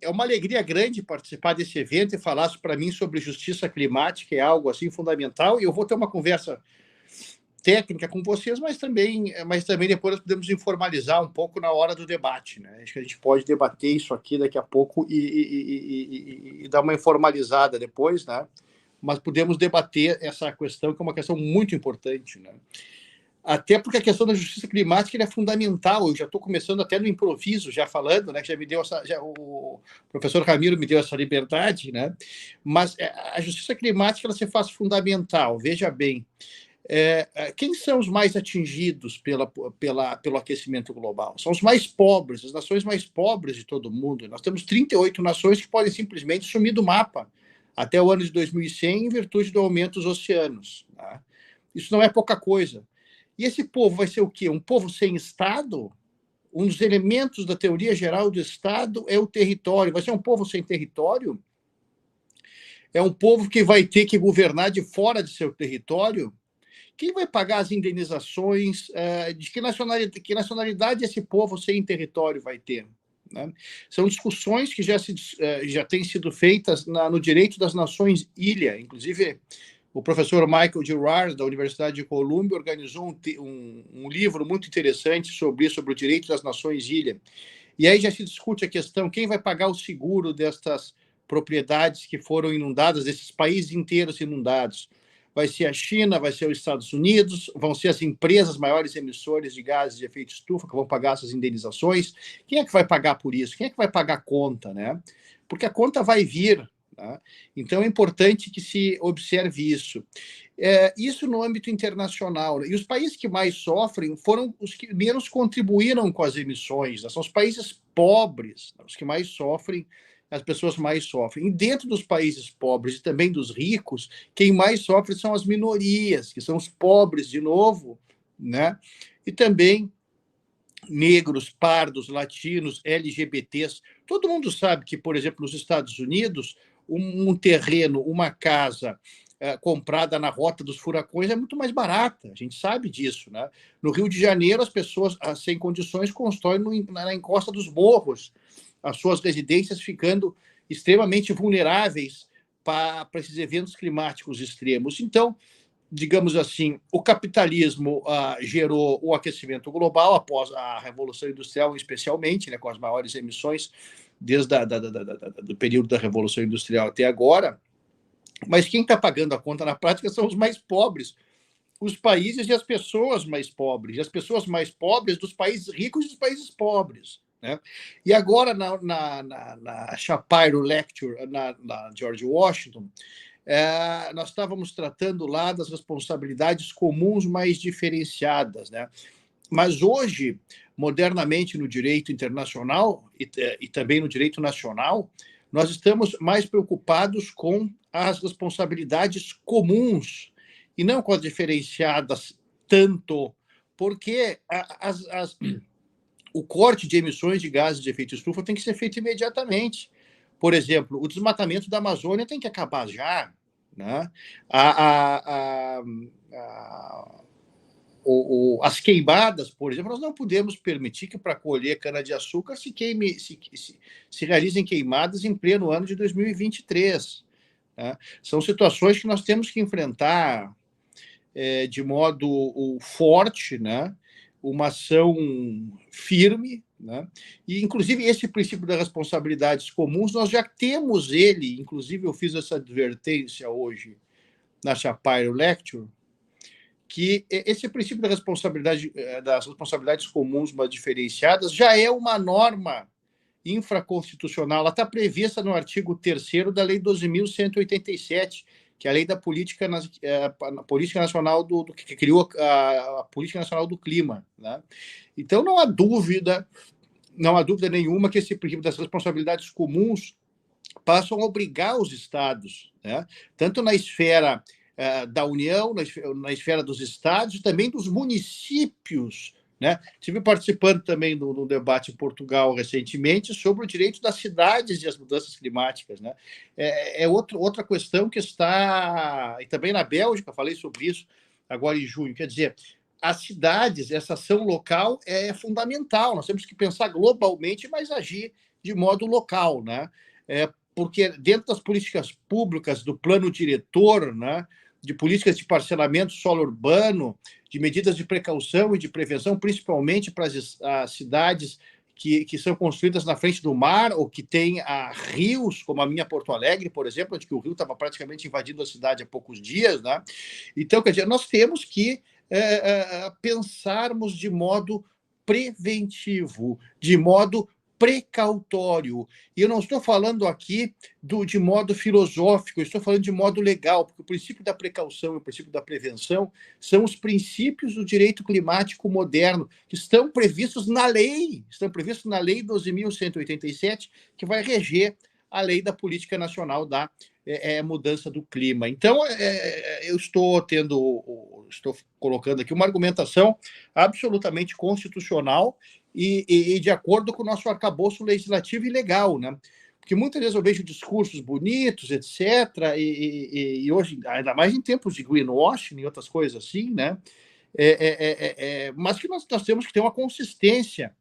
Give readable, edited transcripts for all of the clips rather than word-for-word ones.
é uma alegria grande participar desse evento e falar para mim sobre justiça climática, é algo assim fundamental, e eu vou ter uma conversa técnica com vocês, mas também depois podemos informalizar um pouco na hora do debate, né? Acho que a gente pode debater isso aqui daqui a pouco e dar uma informalizada depois, né? Mas podemos debater essa questão, que é uma questão muito importante, né? Até porque a questão da justiça climática é fundamental. Eu já estou começando até no improviso, já falando, né? Já me deu o professor Ramiro me deu essa liberdade, né? Mas a justiça climática ela se faz fundamental. Veja bem, quem são os mais atingidos pelo aquecimento global? São os mais pobres, as nações mais pobres de todo o mundo. Nós temos 38 nações que podem simplesmente sumir do mapa até o ano de 2100 em virtude do aumento dos oceanos. Tá? Isso não é pouca coisa. E esse povo vai ser o quê? Um povo sem Estado? Um dos elementos da teoria geral do Estado é o território. Vai ser um povo sem território? É um povo que vai ter que governar de fora de seu território? Quem vai pagar as indenizações? De que nacionalidade esse povo sem território vai ter? Né? São discussões que já têm sido feitas no direito das nações ilha. Inclusive, o professor Michael Girard, da Universidade de Colômbia, organizou um livro muito interessante sobre o direito das nações ilha. E aí já se discute a questão, quem vai pagar o seguro destas propriedades que foram inundadas, desses países inteiros inundados? Vai ser a China, vai ser os Estados Unidos, vão ser as empresas maiores emissores de gases de efeito estufa que vão pagar essas indenizações. Quem é que vai pagar por isso? Quem é que vai pagar a conta, né? Porque a conta vai vir. Tá? Então, é importante que se observe isso. Isso no âmbito internacional. E os países que mais sofrem foram os que menos contribuíram com as emissões. Né? São os países pobres, os que mais sofrem, as pessoas mais sofrem. E dentro dos países pobres e também dos ricos, quem mais sofre são as minorias, que são os pobres, de novo, né? E também negros, pardos, latinos, LGBTs. Todo mundo sabe que, por exemplo, nos Estados Unidos, um terreno, uma casa comprada na Rota dos Furacões é muito mais barata, a gente sabe disso. Né? No Rio de Janeiro, as pessoas sem condições constroem na encosta dos morros as suas residências, ficando extremamente vulneráveis para esses eventos climáticos extremos. Então, digamos assim, o capitalismo gerou o aquecimento global após a Revolução Industrial, especialmente, né, com as maiores emissões desde do período da Revolução Industrial até agora. Mas quem está pagando a conta na prática são os mais pobres, os países e as pessoas mais pobres, e as pessoas mais pobres dos países ricos e dos países pobres. Né? E agora, na Shapiro Lecture, na George Washington, nós estávamos tratando lá das responsabilidades comuns mais diferenciadas, né? Mas hoje, modernamente, no direito internacional e também no direito nacional, nós estamos mais preocupados com as responsabilidades comuns e não com as diferenciadas tanto, porque o corte de emissões de gases de efeito estufa tem que ser feito imediatamente. Por exemplo, o desmatamento da Amazônia tem que acabar já. Né? As queimadas, por exemplo, nós não podemos permitir que para colher cana-de-açúcar se realizem queimadas em pleno ano de 2023. Né? São situações que nós temos que enfrentar de modo forte, né? Uma ação firme, né? E, inclusive, esse princípio das responsabilidades comuns, nós já temos ele, inclusive eu fiz essa advertência hoje na Shapiro Lecture, que esse princípio das responsabilidades comuns, mas diferenciadas, já é uma norma infraconstitucional, ela está prevista no artigo 3º da Lei 12.187, que é a lei da política nacional que criou a política nacional do clima. Né? Então, não há dúvida nenhuma que esse princípio das responsabilidades comuns passam a obrigar os estados, né? Tanto na esfera da União, na esfera dos estados, e também dos municípios. Né? Estive participando também do debate em Portugal recentemente sobre o direito das cidades e as mudanças climáticas. Né? Outra questão que está... E também na Bélgica, falei sobre isso agora em junho. Quer dizer, as cidades, essa ação local é fundamental. Nós temos que pensar globalmente, mas agir de modo local, né? Porque dentro das políticas públicas, do plano diretor, né, de políticas de parcelamento solo urbano, de medidas de precaução e de prevenção, principalmente para as cidades que são construídas na frente do mar ou que têm rios, como a minha Porto Alegre, por exemplo, onde o rio estava praticamente invadindo a cidade há poucos dias, né? Então, quer dizer, nós temos que pensarmos de modo preventivo, de modo precautório. E eu não estou falando aqui de modo filosófico, eu estou falando de modo legal, porque o princípio da precaução e o princípio da prevenção são os princípios do direito climático moderno, que estão previstos na lei 12.187, que vai reger a lei da Política Nacional da Mudança do Clima. Então, eu estou colocando aqui uma argumentação absolutamente constitucional e de acordo com o nosso arcabouço legislativo e legal, né? Porque muitas vezes eu vejo discursos bonitos, etc., e hoje, ainda mais em tempos de greenwashing e outras coisas assim, né? Mas que nós temos que ter uma consistência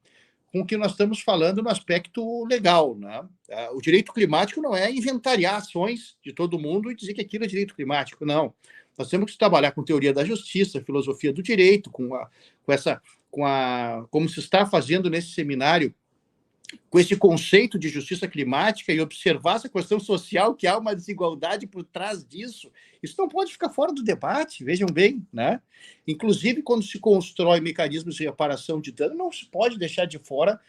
com o que nós estamos falando no aspecto legal, né? O direito climático não é inventariar ações de todo mundo e dizer que aquilo é direito climático, não. Nós temos que trabalhar com teoria da justiça, filosofia do direito, como se está fazendo nesse seminário, com esse conceito de justiça climática e observar essa questão social, que há uma desigualdade por trás disso. Isso não pode ficar fora do debate, vejam bem, né? Inclusive, quando se constrói mecanismos de reparação de dano, não se pode deixar de fora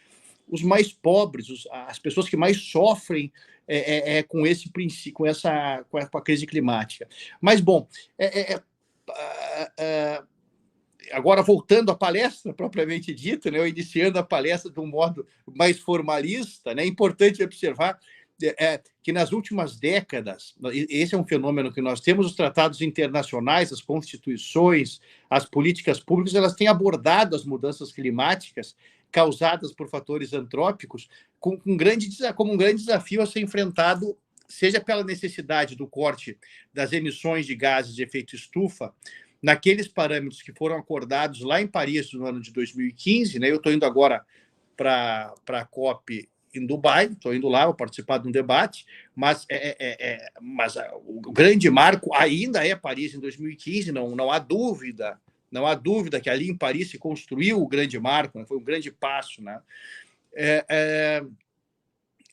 os mais pobres, as pessoas que mais sofrem com esse princípio, com a crise climática. Mas, bom, agora, voltando à palestra propriamente dita, né, eu iniciando a palestra de um modo mais formalista, né, é importante observar que nas últimas décadas, esse é um fenômeno que nós temos, os tratados internacionais, as constituições, as políticas públicas, elas têm abordado as mudanças climáticas causadas por fatores antrópicos como um grande desafio a ser enfrentado, seja pela necessidade do corte das emissões de gases de efeito estufa, naqueles parâmetros que foram acordados lá em Paris no ano de 2015, né? Eu estou indo agora para a COP em Dubai, estou indo lá, vou participar de um debate, mas o grande marco ainda é Paris em 2015, não há dúvida, que ali em Paris se construiu o grande marco, né? Foi um grande passo, né?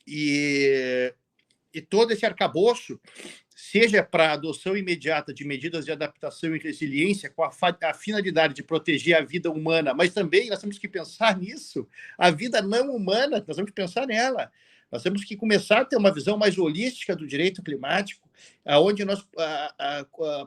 E todo esse arcabouço, seja para a adoção imediata de medidas de adaptação e resiliência com a finalidade de proteger a vida humana, mas também nós temos que pensar nisso, a vida não humana, nós temos que pensar nela. Nós temos que começar a ter uma visão mais holística do direito climático, onde nós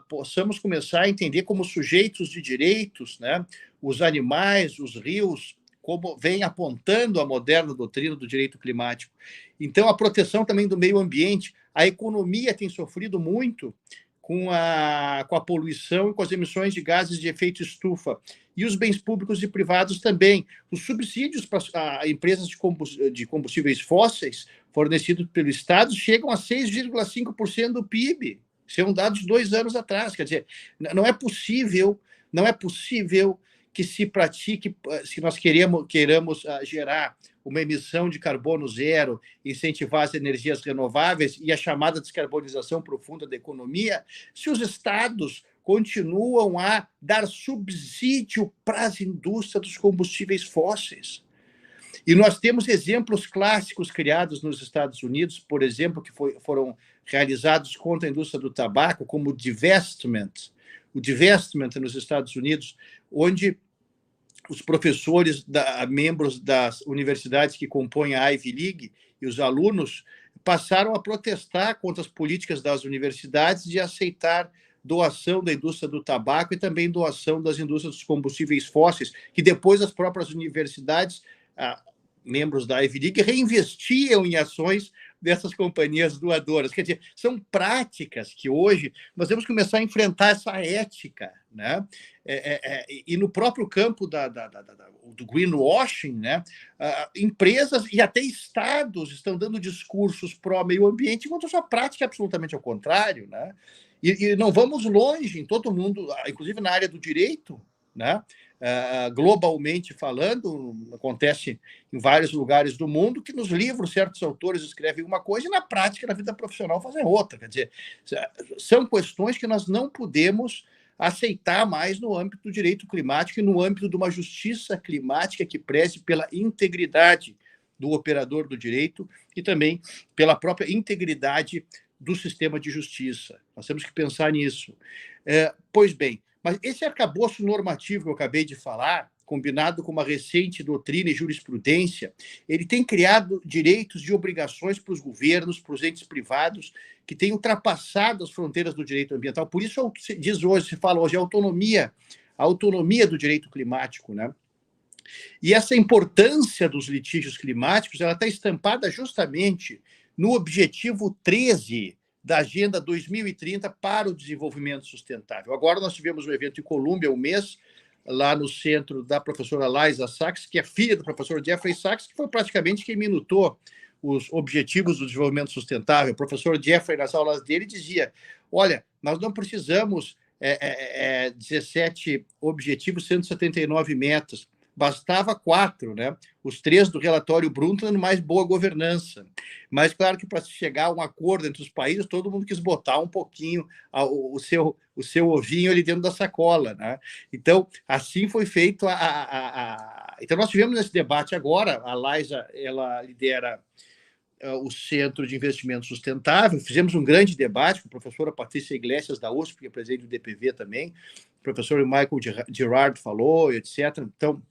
possamos começar a entender como sujeitos de direitos, né, os animais, os rios, como vem apontando a moderna doutrina do direito climático. Então, a proteção também do meio ambiente. A economia tem sofrido muito com a poluição e com as emissões de gases de efeito estufa. E os bens públicos e privados também. Os subsídios para empresas de combustíveis fósseis fornecidos pelo Estado chegam a 6,5% do PIB. São dados 2 anos atrás. Quer dizer, não é possível que se pratique, se nós queiramos gerar uma emissão de carbono zero, incentivar as energias renováveis e a chamada descarbonização profunda da economia, se os estados continuam a dar subsídio para as indústrias dos combustíveis fósseis. E nós temos exemplos clássicos criados nos Estados Unidos, por exemplo, que foram realizados contra a indústria do tabaco, como o divestment nos Estados Unidos, onde os professores, membros das universidades que compõem a Ivy League e os alunos passaram a protestar contra as políticas das universidades de aceitar doação da indústria do tabaco e também doação das indústrias dos combustíveis fósseis, que depois as próprias universidades, membros da Ivy League, reinvestiam em ações dessas companhias doadoras. Quer dizer, são práticas que hoje nós temos que começar a enfrentar essa ética, né? E no próprio campo do greenwashing, né? Empresas e até estados estão dando discursos pró-meio ambiente, enquanto a sua prática é absolutamente ao contrário, né? E não vamos longe, em todo mundo, inclusive na área do direito, né? globalmente falando, acontece em vários lugares do mundo, que nos livros certos autores escrevem uma coisa e na prática, na vida profissional, fazem outra. Quer dizer, são questões que nós não podemos aceitar mais no âmbito do direito climático e no âmbito de uma justiça climática que preze pela integridade do operador do direito e também pela própria integridade do sistema de justiça. Nós temos que pensar nisso. Pois bem, mas esse arcabouço normativo que eu acabei de falar, combinado com uma recente doutrina e jurisprudência, ele tem criado direitos e obrigações para os governos, para os entes privados, que têm ultrapassado as fronteiras do direito ambiental. Por isso se fala hoje, a autonomia do direito climático, né? E essa importância dos litígios climáticos, ela está estampada justamente no objetivo 13 da Agenda 2030 para o Desenvolvimento Sustentável. Agora nós tivemos um evento em Colômbia, um mês, lá no centro da professora Liza Sachs, que é filha do professor Jeffrey Sachs, que foi praticamente quem minutou os objetivos do desenvolvimento sustentável. O professor Jeffrey, nas aulas dele, dizia, olha, nós não precisamos 17 objetivos, 179 metas, bastava 4, né? Os 3 do relatório Brundtland, mais boa governança. Mas, claro que para se chegar a um acordo entre os países, todo mundo quis botar um pouquinho o seu ovinho ali dentro da sacola, né? Então, assim foi feito Então, nós tivemos esse debate agora, a Liza, ela lidera o Centro de Investimento Sustentável, fizemos um grande debate com a professora Patrícia Iglesias, da USP, que é presidente do DPV também, o professor Michael Girard falou, etc. Então,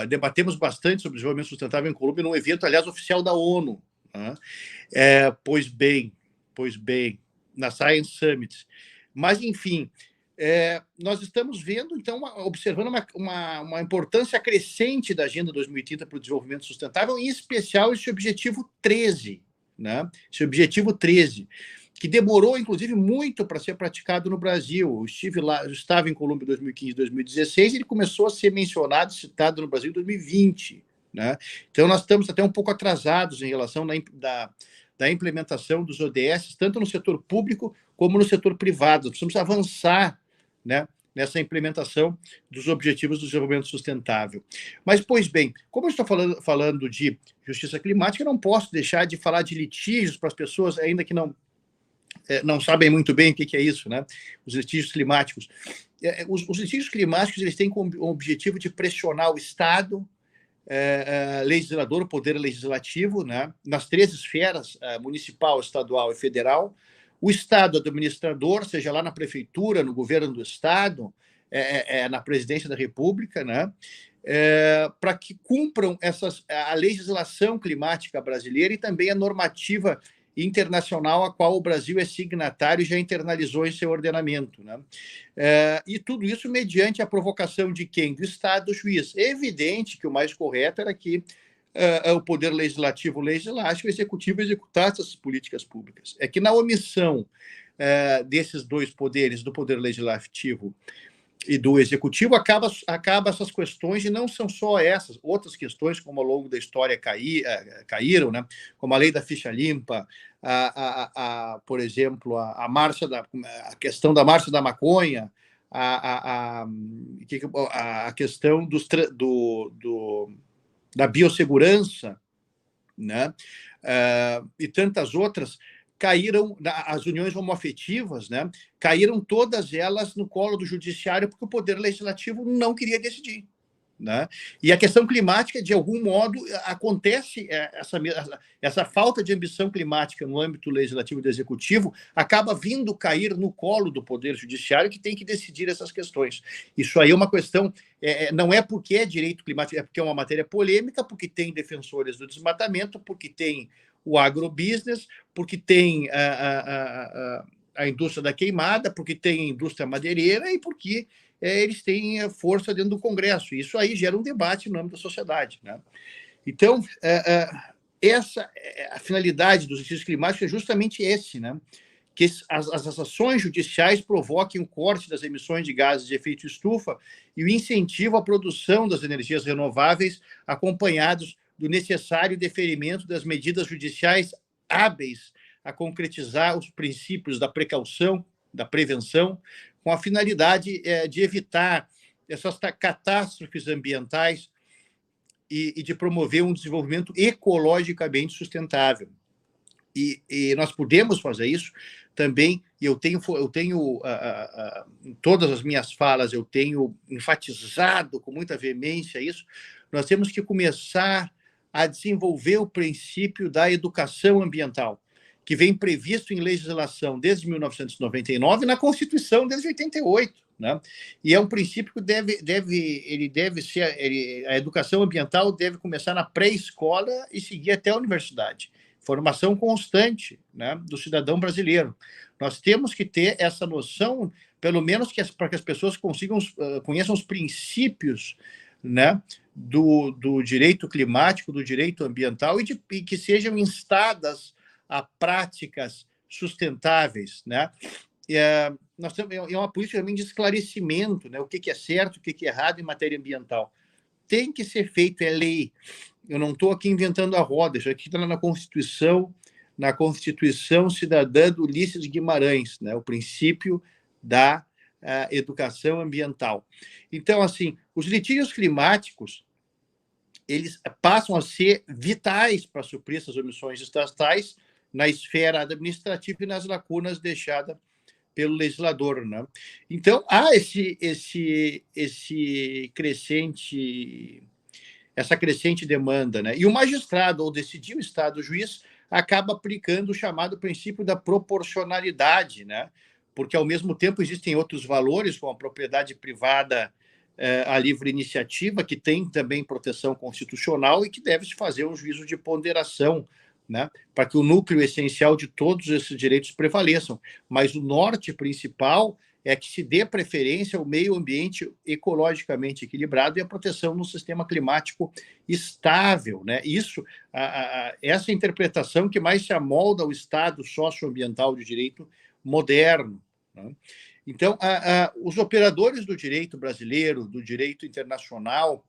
debatemos bastante sobre desenvolvimento sustentável em Colômbia, num evento, aliás, oficial da ONU. Né? Pois bem, na Science Summit. Mas, enfim, nós estamos vendo, então, observando uma importância crescente da Agenda 2030 para o desenvolvimento sustentável, em especial esse objetivo 13, né? Esse objetivo 13, que demorou, inclusive, muito para ser praticado no Brasil. Eu estava em Colômbia em 2015, 2016, e ele começou a ser mencionado, citado no Brasil em 2020. Né? Então, nós estamos até um pouco atrasados em relação da implementação dos ODS, tanto no setor público como no setor privado. Nós precisamos avançar, né, nessa implementação dos Objetivos do Desenvolvimento Sustentável. Mas, pois bem, como eu estou falando de justiça climática, eu não posso deixar de falar de litígios para as pessoas ainda que não sabem muito bem o que é isso, né? Os litígios climáticos. Os litígios climáticos, eles têm como objetivo de pressionar o Estado, legislador, o poder legislativo, né? Nas 3 esferas, municipal, estadual e federal, o Estado administrador, seja lá na prefeitura, no governo do Estado, na presidência da República, né? Para que cumpram a legislação climática brasileira e também a normativa internacional a qual o Brasil é signatário e já internalizou em seu ordenamento. Né? E tudo isso mediante a provocação de quem? Do Estado, do juiz. É evidente que o mais correto era que o poder legislativo legislasse, o executivo executasse essas políticas públicas. É que na omissão desses 2 poderes, do poder legislativo e do executivo, acaba essas questões, e não são só essas, outras questões, como ao longo da história caíram, né? Como a lei da ficha limpa, por exemplo, a questão da marcha da maconha, a questão da biossegurança, né? E tantas outras, caíram, as uniões homoafetivas, né? Caíram todas elas no colo do judiciário porque o poder legislativo não queria decidir. Né? E a questão climática, de algum modo, acontece, essa falta de ambição climática no âmbito legislativo e do executivo acaba vindo cair no colo do poder judiciário, que tem que decidir essas questões. Isso aí é uma questão, não é porque é direito climático, é porque é uma matéria polêmica, porque tem defensores do desmatamento, porque tem o agrobusiness, porque tem a indústria da queimada, porque tem a indústria madeireira e porque eles têm força dentro do Congresso. Isso aí gera um debate no âmbito da sociedade. Né? Então, a finalidade dos litígios climáticos é justamente esse, né? Que as ações judiciais provoquem o corte das emissões de gases de efeito estufa e o incentivo à produção das energias renováveis, acompanhados do necessário deferimento das medidas judiciais hábeis a concretizar os princípios da precaução, da prevenção, com a finalidade de evitar essas catástrofes ambientais e de promover um desenvolvimento ecologicamente sustentável. E nós podemos fazer isso também, e eu tenho em todas as minhas falas, eu tenho enfatizado com muita veemência isso, nós temos que começar a desenvolver o princípio da educação ambiental, que vem previsto em legislação desde 1999 e na Constituição desde 88. Né? E é um princípio que a educação ambiental deve começar na pré-escola e seguir até a universidade. Formação constante, né, do cidadão brasileiro. Nós temos que ter essa noção, pelo menos para que as pessoas conheçam os princípios, né, do direito climático, do direito ambiental e que sejam instadas a práticas sustentáveis, né? Nós temos uma política também de esclarecimento, né? O que é certo, o que é errado em matéria ambiental. Tem que ser feito, é lei. Eu não estou aqui inventando a roda, isso aqui está na Constituição Cidadã do Ulisses Guimarães, né? O princípio da educação ambiental. Então, assim, os litígios climáticos, eles passam a ser vitais para suprir essas omissões estatais na esfera administrativa e nas lacunas deixadas pelo legislador, né? Então, há essa crescente demanda, né? E o magistrado, ao decidir o Estado, o juiz, acaba aplicando o chamado princípio da proporcionalidade, né? Porque, ao mesmo tempo, existem outros valores, como a propriedade privada, a livre iniciativa, que tem também proteção constitucional e que deve-se fazer um juízo de ponderação, né, para que o núcleo essencial de todos esses direitos prevaleçam. Mas o norte principal é que se dê preferência ao meio ambiente ecologicamente equilibrado e à proteção no sistema climático estável, né? Essa interpretação que mais se amolda ao Estado socioambiental de direito moderno, né? Então, os operadores do direito brasileiro, do direito internacional,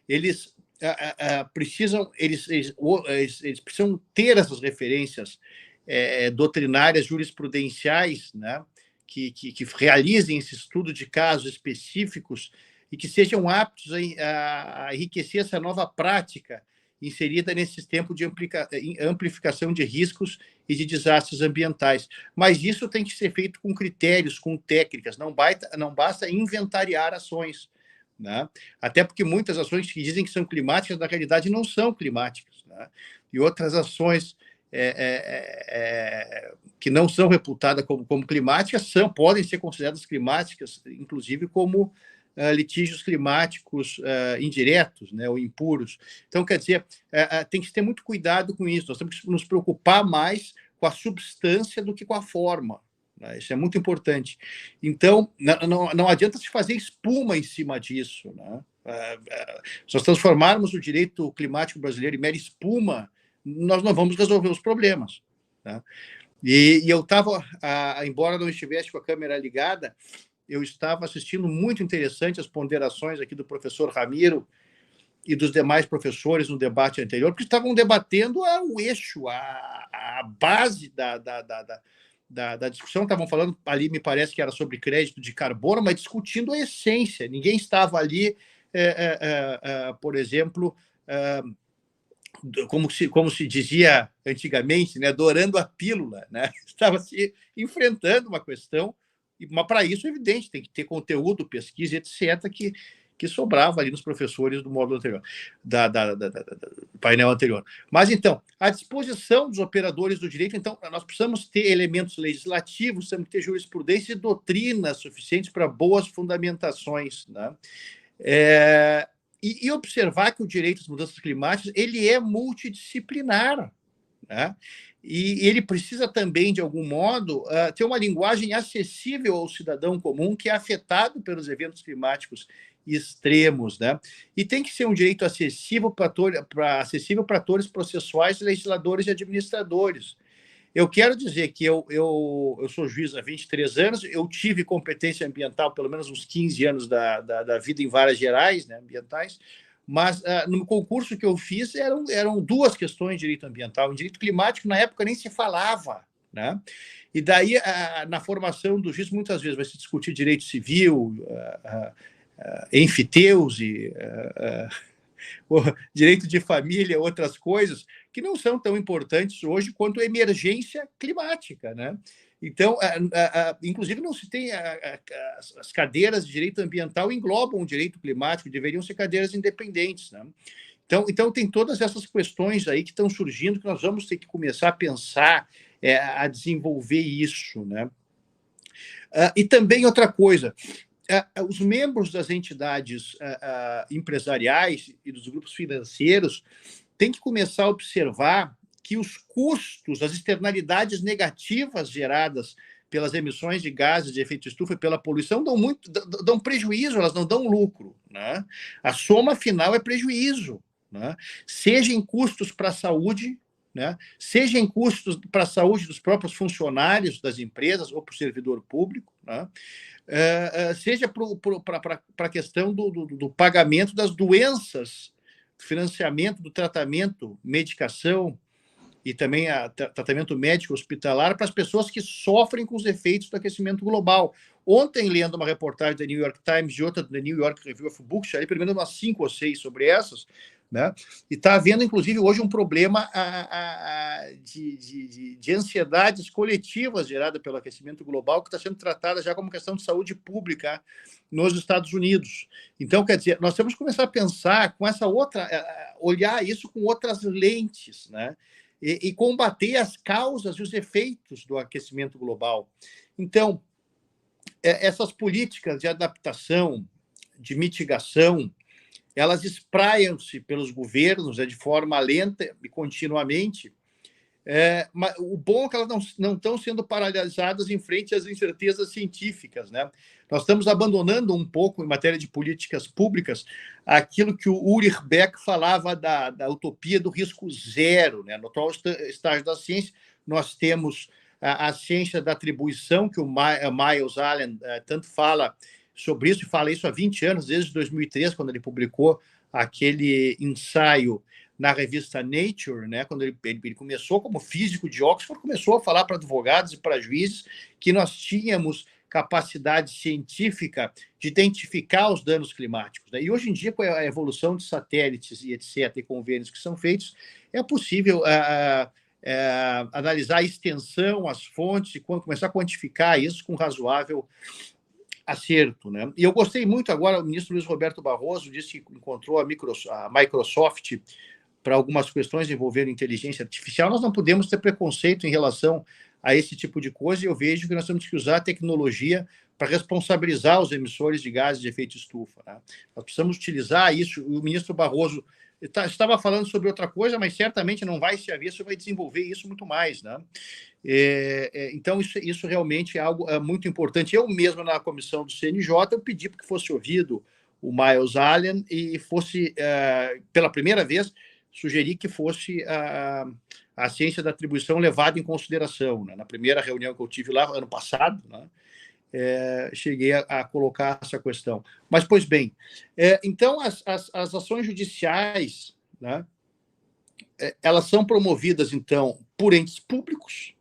eles precisam ter essas referências doutrinárias, jurisprudenciais, né, que realizem esse estudo de casos específicos e que sejam aptos a enriquecer essa nova prática inserida nesses tempos de amplificação de riscos e de desastres ambientais. Mas isso tem que ser feito com critérios, com técnicas, não basta inventariar ações, né? Até porque muitas ações que dizem que são climáticas, na realidade, não são climáticas, né? E outras ações que não são reputadas como climáticas podem ser consideradas climáticas, inclusive como litígios climáticos indiretos, né, ou impuros. Então, quer dizer, tem que ter muito cuidado com isso. Nós temos que nos preocupar mais com a substância do que com a forma. Né? Isso é muito importante. Então, não adianta se fazer espuma em cima disso. Né? Se nós transformarmos o direito climático brasileiro em mera espuma, nós não vamos resolver os problemas. Né? E eu estava, embora não estivesse com a câmera ligada, eu estava assistindo muito interessante as ponderações aqui do professor Ramiro e dos demais professores no debate anterior, porque estavam debatendo o eixo, a base da discussão. Estavam falando ali, me parece que era sobre crédito de carbono, mas discutindo a essência. Ninguém estava ali, por exemplo, como se dizia antigamente, né, dourando a pílula, né? Estava se enfrentando uma questão, mas para isso, evidente, tem que ter conteúdo, pesquisa, etc., que sobrava ali nos professores do módulo anterior, do painel anterior. Mas, então, à disposição dos operadores do direito, então, nós precisamos ter elementos legislativos, temos que ter jurisprudência e doutrinas suficientes para boas fundamentações, né? E observar que o direito às mudanças climáticas ele é multidisciplinar, né? E ele precisa também, de algum modo, ter uma linguagem acessível ao cidadão comum que é afetado pelos eventos climáticos extremos, né? E tem que ser um direito acessível para atores processuais, legisladores e administradores. Eu quero dizer que eu sou juiz há 23 anos, eu tive competência ambiental pelo menos uns 15 anos da vida em varas gerais, né, ambientais, mas no concurso que eu fiz eram duas questões de direito ambiental. Em direito climático, na época, nem se falava, né? E daí, na formação do juiz, muitas vezes vai se discutir direito civil, enfiteuse, direito de família, outras coisas que não são tão importantes hoje quanto a emergência climática, né? Então, inclusive, não se tem as cadeiras de direito ambiental englobam o direito climático, deveriam ser cadeiras independentes, né? Então tem todas essas questões aí que estão surgindo que nós vamos ter que começar a pensar, a desenvolver isso, né? E também outra coisa, os membros das entidades empresariais e dos grupos financeiros têm que começar a observar que os custos, as externalidades negativas geradas pelas emissões de gases de efeito estufa e pela poluição dão prejuízo, elas não dão lucro, né? A soma final é prejuízo, né? Seja em custos para a saúde, né? Seja em custos para a saúde dos próprios funcionários das empresas ou para o servidor público, né? Seja para a questão do pagamento das doenças, financiamento do tratamento, medicação e também tratamento médico hospitalar para as pessoas que sofrem com os efeitos do aquecimento global. Ontem, lendo uma reportagem da New York Times e outra da New York Review of Books, ali pelo menos umas 5 ou 6 sobre essas, né? E está havendo, inclusive, hoje um problema de ansiedades coletivas gerada pelo aquecimento global, que está sendo tratada já como questão de saúde pública nos Estados Unidos. Então, quer dizer, nós temos que começar a pensar com essa outra, olhar isso com outras lentes, né? E combater as causas e os efeitos do aquecimento global. Então, essas políticas de adaptação, de mitigação, elas espraiam-se pelos governos de forma lenta e continuamente. Mas o bom é que elas não estão sendo paralisadas em frente às incertezas científicas, né? Nós estamos abandonando um pouco, em matéria de políticas públicas, aquilo que o Ulrich Beck falava da utopia do risco zero, né? No atual estágio da ciência, nós temos a ciência da atribuição, que o Miles Allen tanto fala sobre isso, e fala isso há 20 anos, desde 2003, quando ele publicou aquele ensaio na revista Nature, né, quando ele começou como físico de Oxford, começou a falar para advogados e para juízes que nós tínhamos capacidade científica de identificar os danos climáticos, né? E hoje em dia, com a evolução de satélites e etc., e convênios que são feitos, é possível analisar a extensão, as fontes, e começar a quantificar isso com razoável acerto, né? E eu gostei muito agora, o ministro Luiz Roberto Barroso disse que encontrou a Microsoft para algumas questões envolvendo inteligência artificial. Nós não podemos ter preconceito em relação a esse tipo de coisa, e eu vejo que nós temos que usar a tecnologia para responsabilizar os emissores de gases de efeito estufa, né? Nós precisamos utilizar isso. O ministro Barroso estava falando sobre outra coisa, mas certamente não vai se haver, vai desenvolver isso muito mais, né? Então, isso realmente é algo muito importante. Eu mesmo, na comissão do CNJ, eu pedi para que fosse ouvido o Miles Allen e fosse, pela primeira vez, sugeri que fosse a ciência da atribuição levada em consideração, né? Na primeira reunião que eu tive lá, ano passado, né? Cheguei a colocar essa questão. Mas, pois bem, então, as ações judiciais, né, elas são promovidas, então, por entes públicos,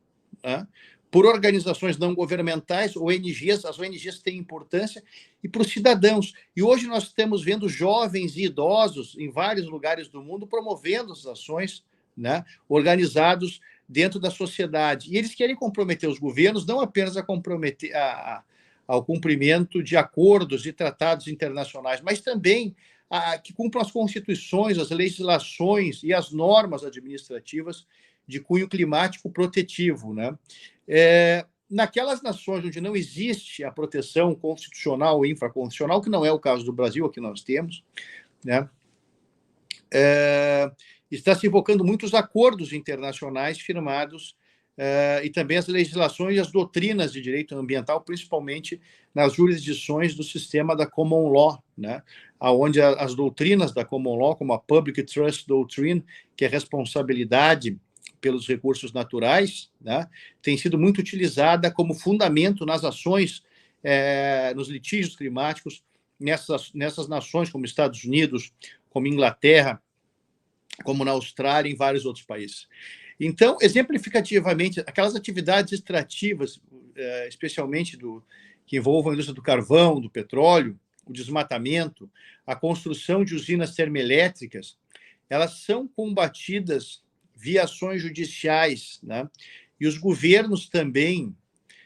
né, por organizações não governamentais, ONGs, as ONGs têm importância, e para os cidadãos. E hoje nós estamos vendo jovens e idosos em vários lugares do mundo promovendo as ações, né, organizados dentro da sociedade. E eles querem comprometer os governos não apenas a comprometer ao cumprimento de acordos e tratados internacionais, mas também que cumpram as constituições, as legislações e as normas administrativas de cunho climático protetivo, né? Naquelas nações onde não existe a proteção constitucional ou infraconstitucional, que não é o caso do Brasil, aqui nós temos, né? Está se invocando muitos acordos internacionais firmados e também as legislações e as doutrinas de direito ambiental, principalmente nas jurisdições do sistema da Common Law, né? Onde as doutrinas da Common Law, como a Public Trust Doctrine, que é responsabilidade pelos recursos naturais, né, tem sido muito utilizada como fundamento nas ações, nos litígios climáticos, nessas nações como Estados Unidos, como Inglaterra, como na Austrália e em vários outros países. Então, exemplificativamente, aquelas atividades extrativas, especialmente que envolvam a indústria do carvão, do petróleo, o desmatamento, a construção de usinas termoelétricas, elas são combatidas via ações judiciais, né? E os governos também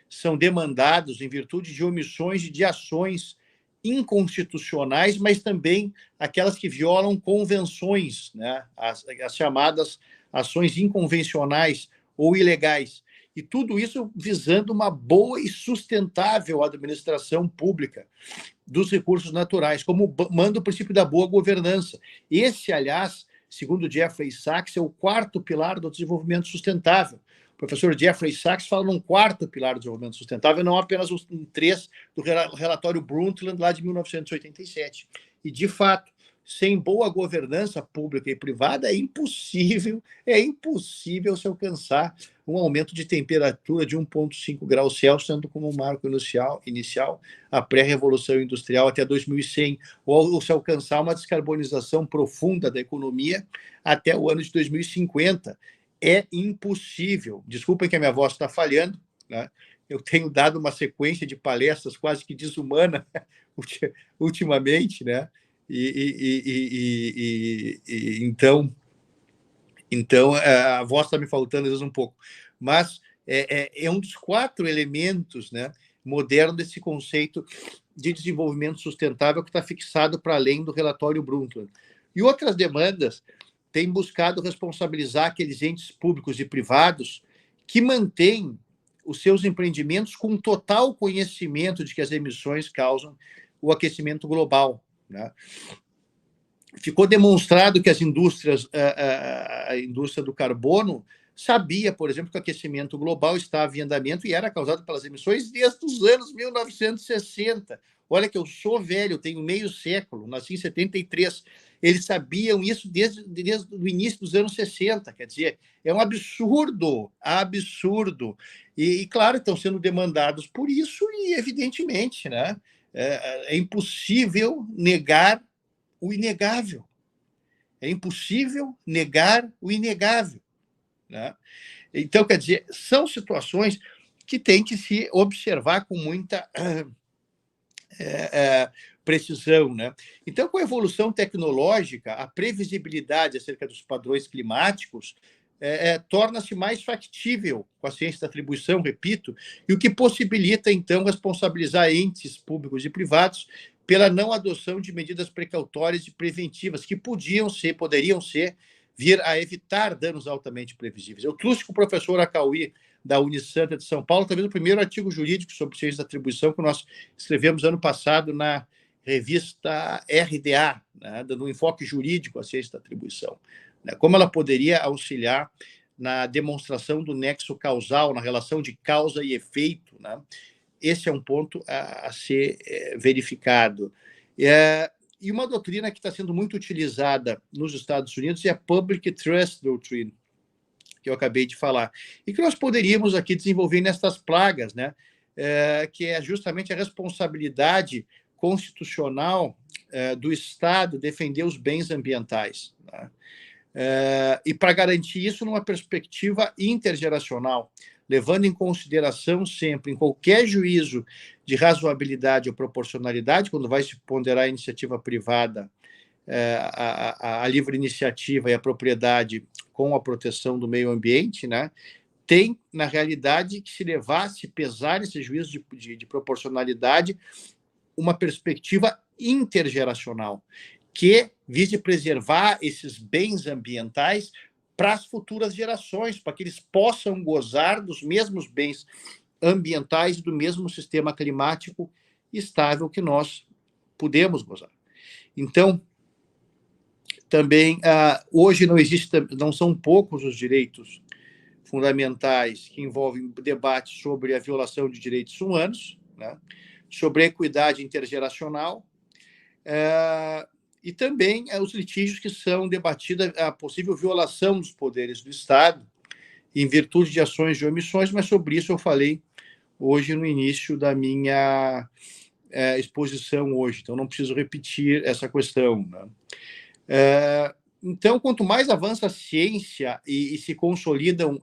são demandados em virtude de omissões de ações inconstitucionais, mas também aquelas que violam convenções, né? As chamadas ações inconvencionais ou ilegais. E tudo isso visando uma boa e sustentável administração pública dos recursos naturais, como manda o princípio da boa governança. Esse, aliás, segundo Jeffrey Sachs, é o quarto pilar do desenvolvimento sustentável. O professor Jeffrey Sachs fala num quarto pilar do desenvolvimento sustentável, não apenas um 3 do relatório Brundtland, lá de 1987. E, de fato, sem boa governança pública e privada, é impossível se alcançar um aumento de temperatura de 1,5 graus Celsius, sendo como um marco inicial a pré-revolução industrial até 2100, ou se alcançar uma descarbonização profunda da economia até o ano de 2050. É impossível. Desculpem que a minha voz está falhando, né? Eu tenho dado uma sequência de palestras quase que desumana ultimamente, né? Então a voz está me faltando às vezes um pouco, mas é um dos 4 elementos, né, modernos desse conceito de desenvolvimento sustentável que está fixado para além do relatório Brundtland. E outras demandas têm buscado responsabilizar aqueles entes públicos e privados que mantêm os seus empreendimentos com total conhecimento de que as emissões causam o aquecimento global, né? Ficou demonstrado que as indústrias, a indústria do carbono sabia, por exemplo, que o aquecimento global estava em andamento e era causado pelas emissões desde os anos 1960. Olha que eu sou velho, eu tenho meio século, nasci em 73. Eles sabiam isso desde o início dos anos 60. Quer dizer, é um absurdo, absurdo. E claro, estão sendo demandados por isso e, evidentemente, né, é impossível negar o inegável. É impossível negar o inegável, né? Então, quer dizer, são situações que tem que se observar com muita precisão, né? Então, com a evolução tecnológica, a previsibilidade acerca dos padrões climáticos torna-se mais factível com a ciência da atribuição, repito, e o que possibilita, então, responsabilizar entes públicos e privados pela não adoção de medidas precautórias e preventivas que poderiam ser, vir a evitar danos altamente previsíveis. Eu trouxe com o professor Acauí, da Unisanta de São Paulo, talvez o primeiro artigo jurídico sobre ciência da atribuição que nós escrevemos ano passado na revista RDA, né, dando um enfoque jurídico à ciência da atribuição, né, como ela poderia auxiliar na demonstração do nexo causal, na relação de causa e efeito, né? Esse é um ponto a ser verificado. E uma doutrina que está sendo muito utilizada nos Estados Unidos é a Public Trust Doctrine, que eu acabei de falar, e que nós poderíamos aqui desenvolver nestas plagas, né? Que é justamente a responsabilidade constitucional do Estado defender os bens ambientais, né? E para garantir isso numa perspectiva intergeracional, levando em consideração sempre, em qualquer juízo de razoabilidade ou proporcionalidade, quando vai se ponderar a iniciativa privada, a livre iniciativa e a propriedade com a proteção do meio ambiente, né, tem, na realidade, que se levar, se pesar nesse juízo de proporcionalidade, uma perspectiva intergeracional, que vise preservar esses bens ambientais para as futuras gerações, para que eles possam gozar dos mesmos bens ambientais e do mesmo sistema climático estável que nós podemos gozar. Então, também, hoje não são poucos os direitos fundamentais que envolvem debate sobre a violação de direitos humanos, né, sobre a equidade intergeracional, e também os litígios que são debatidos, a possível violação dos poderes do Estado em virtude de ações de omissões, mas sobre isso eu falei hoje no início da minha exposição hoje, então não preciso repetir essa questão, né? Então, quanto mais avança a ciência e se consolidam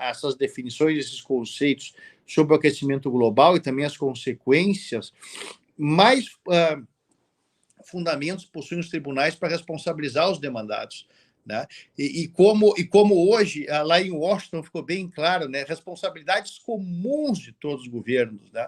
essas definições, esses conceitos sobre o aquecimento global e também as consequências, mais fundamentos possuem os tribunais para responsabilizar os demandados. Né? Como hoje, lá em Washington, ficou bem claro, né? Responsabilidades comuns de todos os governos. Né?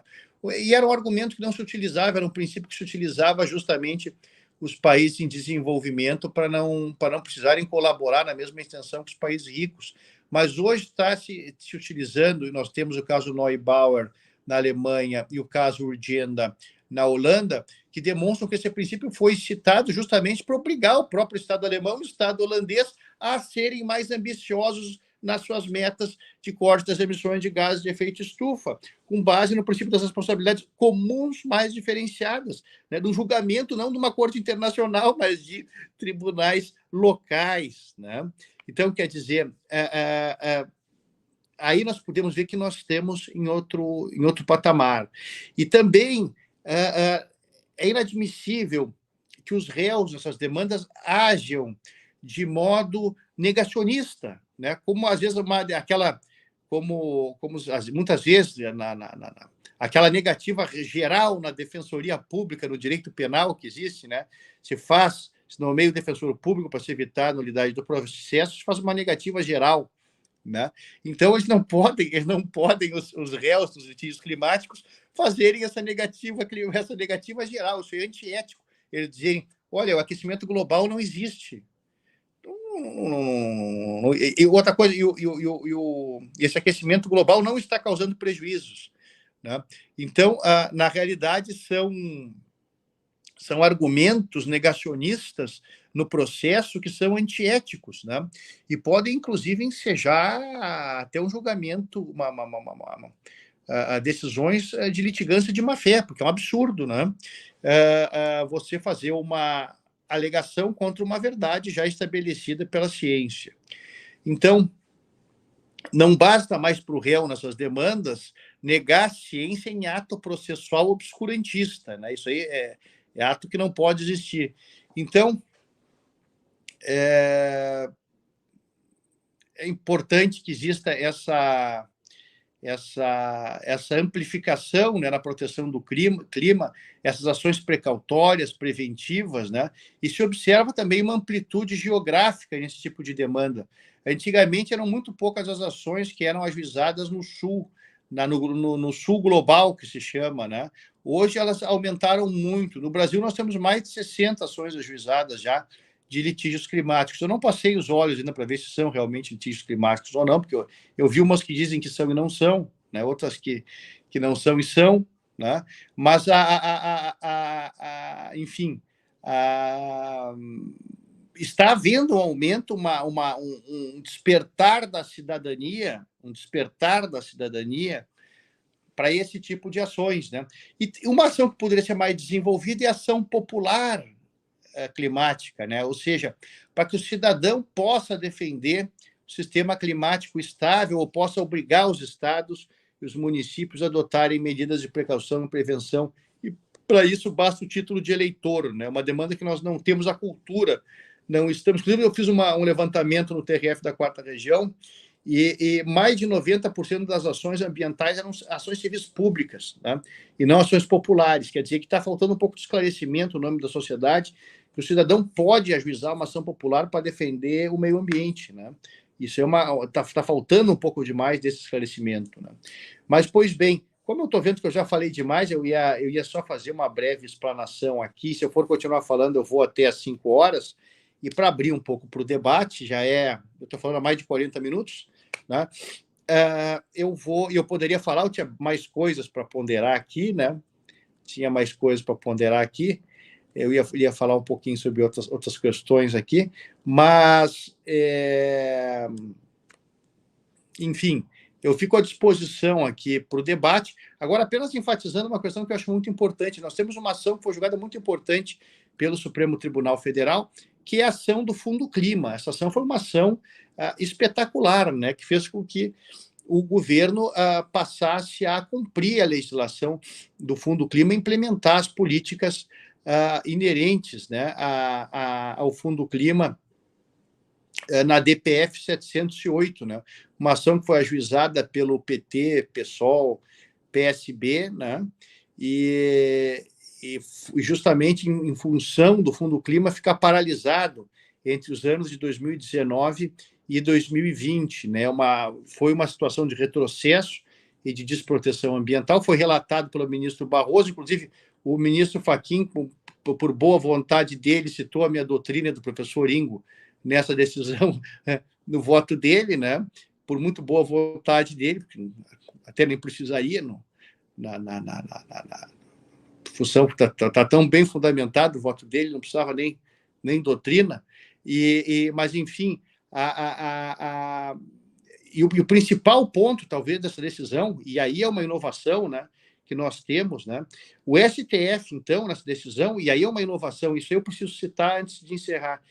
E era um argumento que não se utilizava, era um princípio que se utilizava justamente os países em desenvolvimento para não precisarem colaborar na mesma extensão que os países ricos. Mas hoje está se utilizando, e nós temos o caso Neubauer na Alemanha e o caso Urgenda na Holanda, que demonstram que esse princípio foi citado justamente para obrigar o próprio Estado alemão e o Estado holandês a serem mais ambiciosos nas suas metas de corte das emissões de gases de efeito estufa, com base no princípio das responsabilidades comuns mais diferenciadas, né, do julgamento não de uma corte internacional, mas de tribunais locais. Né? Então, quer dizer, aí nós podemos ver que nós estamos em outro patamar. E também é inadmissível que os réus nessas demandas ajam de modo negacionista, né? Como às vezes muitas vezes aquela negativa geral na defensoria pública, no direito penal que existe, né? Se nomeia o defensor público para se evitar a nulidade do processo, se faz uma negativa geral. Né? Então, eles não podem os réus dos litígios climáticos fazerem essa negativa geral, isso é antiético. Eles dizem, olha, o aquecimento global não existe. E outra coisa, esse aquecimento global não está causando prejuízos. Né? Então, na realidade, são argumentos negacionistas no processo que são antiéticos, né? E podem, inclusive, ensejar até um julgamento, decisões de litigância de má-fé, porque é um absurdo, né? Você fazer uma alegação contra uma verdade já estabelecida pela ciência. Então, não basta mais para o réu, nas suas demandas, negar a ciência em ato processual obscurantista, né? Isso aí é ato que não pode existir. Então, é importante que exista essa amplificação, né, na proteção do clima, essas ações precautórias, preventivas, né? E se observa também uma amplitude geográfica nesse tipo de demanda. Antigamente eram muito poucas as ações que eram ajuizadas no sul, no sul global, que se chama, né? Hoje elas aumentaram muito. No Brasil nós temos mais de 60 ações ajuizadas já de litígios climáticos. Eu não passei os olhos ainda para ver se são realmente litígios climáticos ou não, porque eu vi umas que dizem que são e não são, né? Outras que não são e são, né? Mas, enfim, está havendo um aumento, um despertar da cidadania, para esse tipo de ações, né? E uma ação que poderia ser mais desenvolvida é a ação popular climática, né? Ou seja, para que o cidadão possa defender o sistema climático estável ou possa obrigar os estados e os municípios a adotarem medidas de precaução e prevenção. E para isso basta o título de eleitor, né? Uma demanda que nós não temos a cultura, não estamos. Inclusive, eu fiz um levantamento no TRF da 4ª Região e mais de 90% das ações ambientais eram ações civis públicas, né? E não ações populares. Quer dizer que está faltando um pouco de esclarecimento no nome da sociedade, que o cidadão pode ajuizar uma ação popular para defender o meio ambiente, né? Isso está faltando um pouco demais desse esclarecimento, né? Mas, pois bem, como eu estou vendo que eu já falei demais, eu ia só fazer uma breve explanação aqui. Se eu for continuar falando, eu vou até às 5 horas. E para abrir um pouco para o debate, eu estou falando há mais de 40 minutos, né? Eu poderia falar, eu tinha mais coisas para ponderar aqui, né? Eu ia falar um pouquinho sobre outras questões aqui, mas, enfim, eu fico à disposição aqui para o debate. Agora, apenas enfatizando uma questão que eu acho muito importante. Nós temos uma ação que foi julgada muito importante pelo Supremo Tribunal Federal, que é a ação do Fundo Clima. Essa ação foi uma ação espetacular, né, que fez com que o governo passasse a cumprir a legislação do Fundo Clima e implementar as políticas inerentes, né, ao Fundo Clima na DPF 708, né? Uma ação que foi ajuizada pelo PT, PSOL, PSB, né? E justamente em função do Fundo Clima ficar paralisado entre os anos de 2019 e 2020, né? Foi uma situação de retrocesso e de desproteção ambiental, foi relatado pelo ministro Barroso, inclusive o ministro Fachin, por boa vontade dele, citou a minha doutrina do professor Ingo nessa decisão, no voto dele, né? Por muito boa vontade dele, até nem precisaria, na função que está tão bem fundamentado o voto dele, não precisava nem doutrina, mas, enfim, e o principal ponto, talvez, dessa decisão, e aí é uma inovação, né, que nós temos, né, o STF, então, nessa decisão, e aí é uma inovação, isso eu preciso citar antes de encerrar,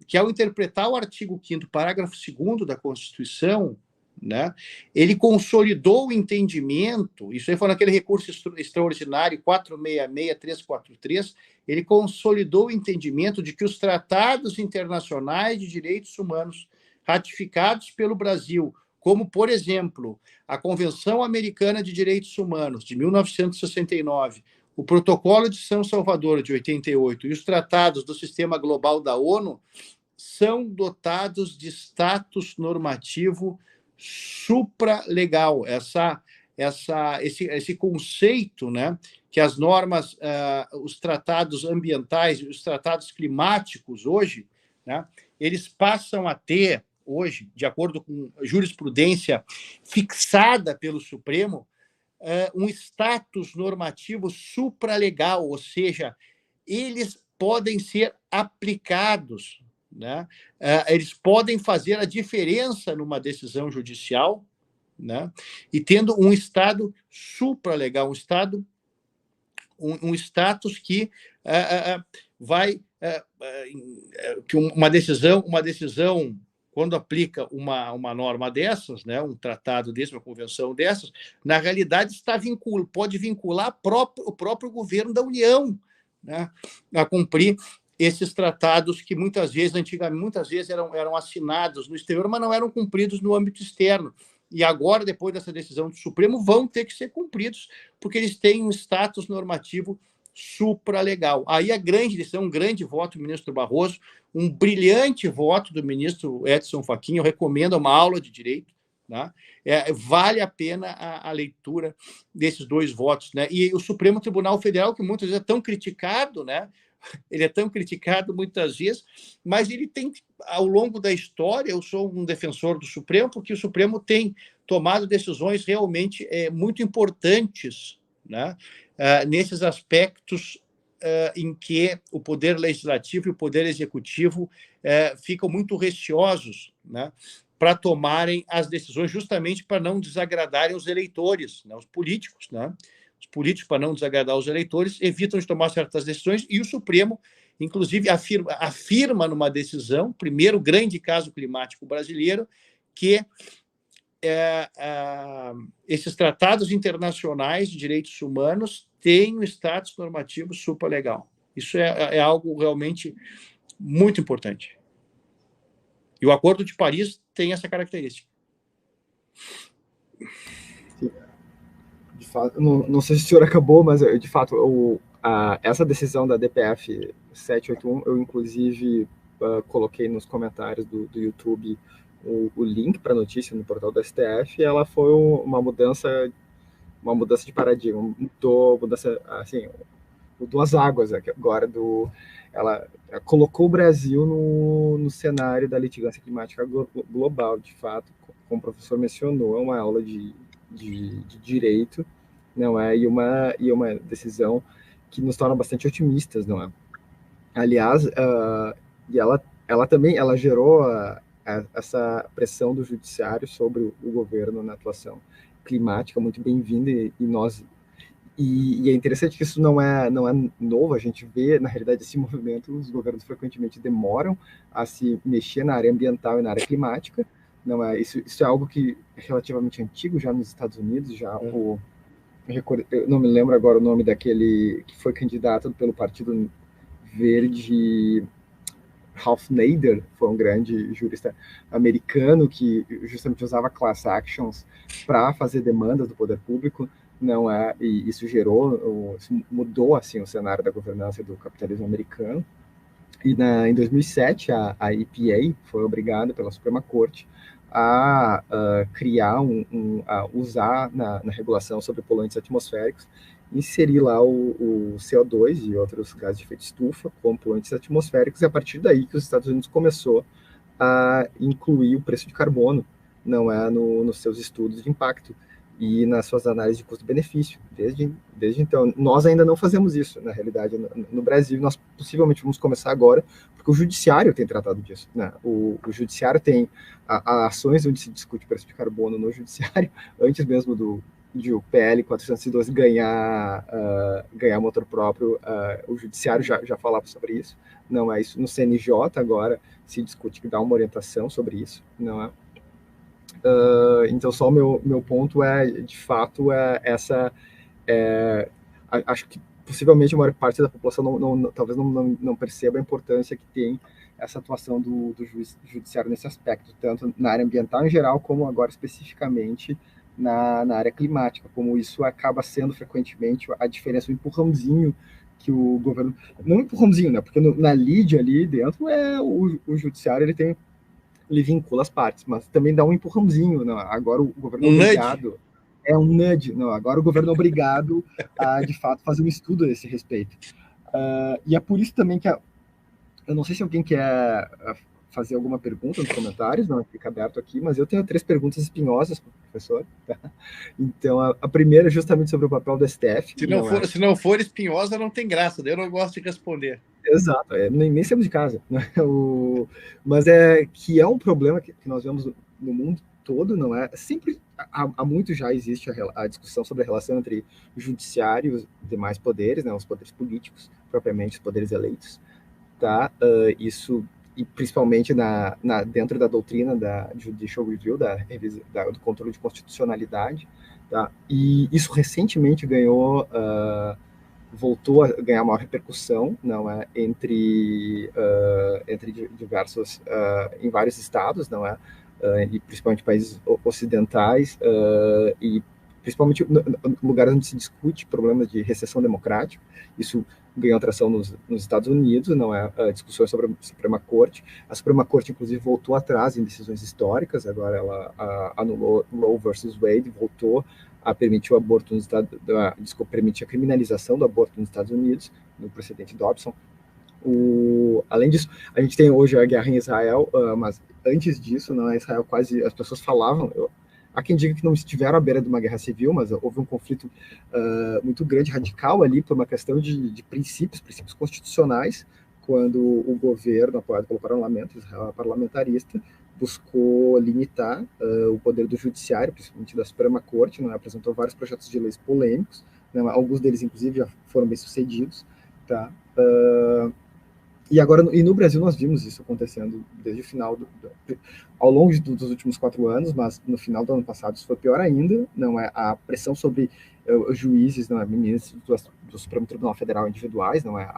que ao interpretar o artigo 5º, parágrafo 2º da Constituição, né, ele consolidou o entendimento, isso aí foi naquele recurso extraordinário 466-343, ele consolidou o entendimento de que os tratados internacionais de direitos humanos ratificados pelo Brasil, como, por exemplo, a Convenção Americana de Direitos Humanos, de 1969, o Protocolo de São Salvador, de 88, e os tratados do Sistema Global da ONU, são dotados de status normativo supralegal. Esse conceito, né, que as normas, os tratados ambientais, os tratados climáticos hoje, né, eles passam a ter, hoje, de acordo com jurisprudência fixada pelo Supremo, um status normativo supralegal, ou seja, eles podem ser aplicados, né? Eles podem fazer a diferença numa decisão judicial, né? E tendo um estado supralegal, um status que vai que uma decisão quando aplica uma norma dessas, né, um tratado desse, uma convenção dessas, na realidade pode vincular o próprio governo da União, né, a cumprir esses tratados que antigamente eram assinados no exterior, mas não eram cumpridos no âmbito externo. E agora, depois dessa decisão do Supremo, vão ter que ser cumpridos, porque eles têm um status normativo supralegal. Aí a grande decisão, um grande voto do ministro Barroso, um brilhante voto do ministro Edson Fachin, eu recomendo uma aula de direito, né? Vale a pena a leitura desses dois votos, né? E o Supremo Tribunal Federal, que muitas vezes é tão criticado, né? Ele é tão criticado muitas vezes, mas ele tem, ao longo da história, eu sou um defensor do Supremo, porque o Supremo tem tomado decisões realmente muito importantes, né? Nesses aspectos em que o poder legislativo e o poder executivo ficam muito receosos, né, para tomarem as decisões, justamente para não desagradarem os eleitores, né, os políticos, né? Os políticos, para não desagradar os eleitores, evitam de tomar certas decisões, e o Supremo, inclusive, afirma numa decisão, primeiro grande caso climático brasileiro, que esses tratados internacionais de direitos humanos têm um status normativo supralegal. Isso é algo realmente muito importante. E o Acordo de Paris tem essa característica. De fato, não sei se o senhor acabou, mas, de fato, essa decisão da DPF 781, eu, inclusive, coloquei nos comentários do YouTube o link para a notícia no portal do STF, e ela foi uma mudança de paradigma, mudou as águas agora ela colocou o Brasil no cenário da litigância climática global, de fato, como o professor mencionou, é uma aula de direito, não é? E uma decisão que nos torna bastante otimistas, não é? Aliás, e ela também gerou essa pressão do judiciário sobre o governo na atuação climática, muito bem-vinda, e é interessante que isso não é novo. A gente vê, na realidade, esse movimento, os governos frequentemente demoram a se mexer na área ambiental e na área climática, não é? Isso é algo que é relativamente antigo, já nos Estados Unidos, eu não me lembro agora o nome daquele que foi candidato pelo Partido Verde, Ralph Nader foi um grande jurista americano que justamente usava class actions para fazer demandas do poder público, não é? E isso isso mudou assim o cenário da governança do capitalismo americano. E em 2007 a EPA foi obrigada pela Suprema Corte a criar a usar na regulação sobre poluentes atmosféricos, inserir lá o CO2 e outros gases de efeito estufa como poluentes atmosféricos, e a partir daí que os Estados Unidos começou a incluir o preço de carbono, não é, nos seus estudos de impacto e nas suas análises de custo-benefício. Desde então, nós ainda não fazemos isso, na realidade, no Brasil. Nós possivelmente vamos começar agora, porque o judiciário tem tratado disso, né? O judiciário tem ações onde se discute preço de carbono no judiciário, antes mesmo de o PL 412 ganhar motor próprio, o judiciário já falava sobre isso, não é isso. No CNJ agora se discute que dá uma orientação sobre isso, não é? Então, só o meu ponto de fato, acho que possivelmente a maior parte da população talvez não perceba a importância que tem essa atuação do judiciário nesse aspecto, tanto na área ambiental em geral, como agora especificamente na área climática, como isso acaba sendo frequentemente a diferença, o empurrãozinho que o governo... Não um empurrãozinho, né? Porque na lide ali dentro, o judiciário ele vincula as partes, mas também dá um empurrãozinho. Não? Agora o governo é obrigado... É um nudge. Não, agora o governo é obrigado a, de fato, fazer um estudo a esse respeito. E é por isso também que... eu não sei se alguém quer fazer alguma pergunta nos comentários, não fica aberto aqui, mas eu tenho 3 perguntas espinhosas para o professor. Tá? Então, a primeira é justamente sobre o papel do STF. Se não for espinhosa, não tem graça, daí eu não gosto de responder. Exato, nem saímos de casa. Né? Mas que é um problema que nós vemos no mundo todo, não é? Sempre, há muito já existe a discussão sobre a relação entre o judiciário e os demais poderes, né? Os poderes políticos, propriamente, os poderes eleitos. Tá? Isso, e principalmente dentro da doutrina da Judicial Review, do controle de constitucionalidade, tá? E isso recentemente voltou a ganhar maior repercussão, não é, entre diversos, em vários estados, não é, e principalmente países ocidentais, e principalmente lugares onde se discute problemas de recessão democrática. Isso ganhou atração nos Estados Unidos, não é, discussões sobre a Suprema Corte. A Suprema Corte, inclusive, voltou atrás em decisões históricas. Agora ela anulou Roe versus Wade, voltou a permitir o aborto nos Estados, permitir a criminalização do aborto nos Estados Unidos, no precedente Dobson. Além disso, a gente tem hoje a guerra em Israel, mas antes disso, não, Israel quase, as pessoas falavam, há quem diga que não estiveram à beira de uma guerra civil, mas houve um conflito muito grande, radical ali, por uma questão de princípios constitucionais, quando o governo, apoiado pelo parlamento, Israel parlamentarista, buscou limitar o poder do judiciário, principalmente da Suprema Corte, né, apresentou vários projetos de leis polêmicos, né, alguns deles, inclusive, já foram bem sucedidos, tá? E agora, no Brasil, nós vimos isso acontecendo desde o final, ao longo dos últimos 4 anos, mas no final do ano passado isso foi pior ainda, não é? A pressão sobre os juízes, não é? Ministros do Supremo Tribunal Federal individuais, não é?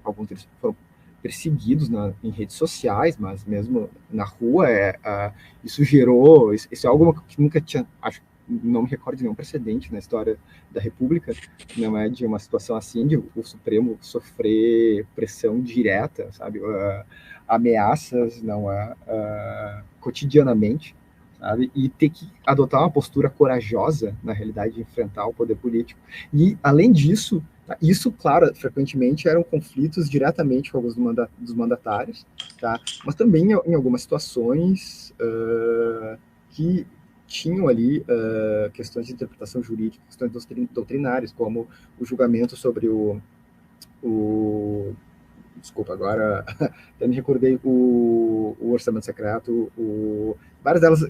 Alguns deles foram perseguidos em redes sociais, mas mesmo na rua, isso gerou, isso é algo que nunca tinha, não me recordo de nenhum precedente na história da República, não é, de uma situação assim, de o Supremo sofrer pressão direta, sabe, ameaças, não é, cotidianamente, sabe, e ter que adotar uma postura corajosa, na realidade, de enfrentar o poder político. E, além disso, isso, claro, frequentemente eram conflitos diretamente com alguns dos mandatários, tá? Mas também em algumas situações que tinham ali questões de interpretação jurídica, questões doutrinárias, como o julgamento sobre desculpa, agora até me recordei, o orçamento secreto, várias delas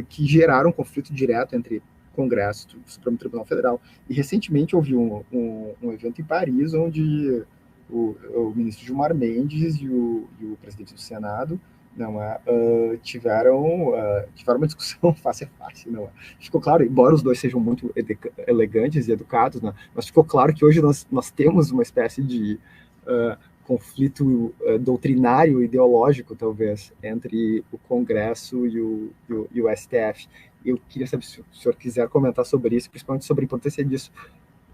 que geraram um conflito direto entre Congresso e o Supremo Tribunal Federal. E recentemente houve um evento em Paris, onde o ministro Gilmar Mendes e o presidente do Senado tiveram uma discussão face a face. Não é? Ficou claro, embora os dois sejam muito elegantes e educados, né, mas ficou claro que hoje nós temos uma espécie de conflito doutrinário, ideológico, talvez, entre o Congresso e o STF. Eu queria saber se o senhor quiser comentar sobre isso, principalmente sobre a importância disso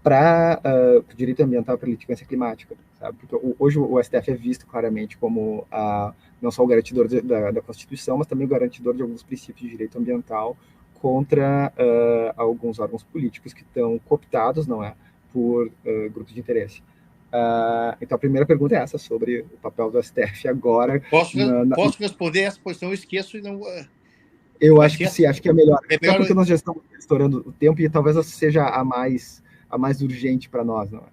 para o direito ambiental, para a litigância climática, sabe? Porque hoje o STF é visto claramente como não só o garantidor da Constituição, mas também o garantidor de alguns princípios de direito ambiental contra alguns órgãos políticos que estão cooptados, não é, por grupos de interesse. Então, a primeira pergunta é essa, sobre o papel do STF agora. Posso responder essa posição? Eu esqueço e não... Eu acho que sim, acho que é melhor. Até porque nós já estamos estourando o tempo e talvez essa seja a mais urgente para nós, não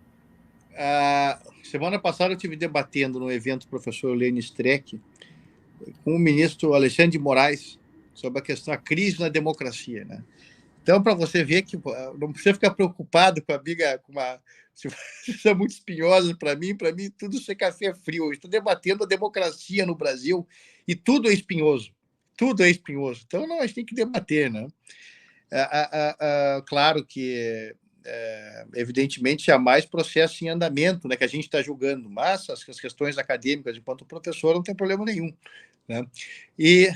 é? Semana passada eu estive debatendo no evento do professor Lênin Streck com o ministro Alexandre de Moraes sobre a questão da crise na democracia, né? Então, para você ver que não precisa ficar preocupado com a briga, se é muito espinhosa para mim tudo isso é café frio. Eu estou debatendo a democracia no Brasil e tudo é espinhoso. Tudo é espinhoso. Então, não, a gente tem que debater, né? Claro que, evidentemente, há mais processo em andamento, né, que a gente está julgando, mas as questões acadêmicas, enquanto professor, não tem problema nenhum, né? E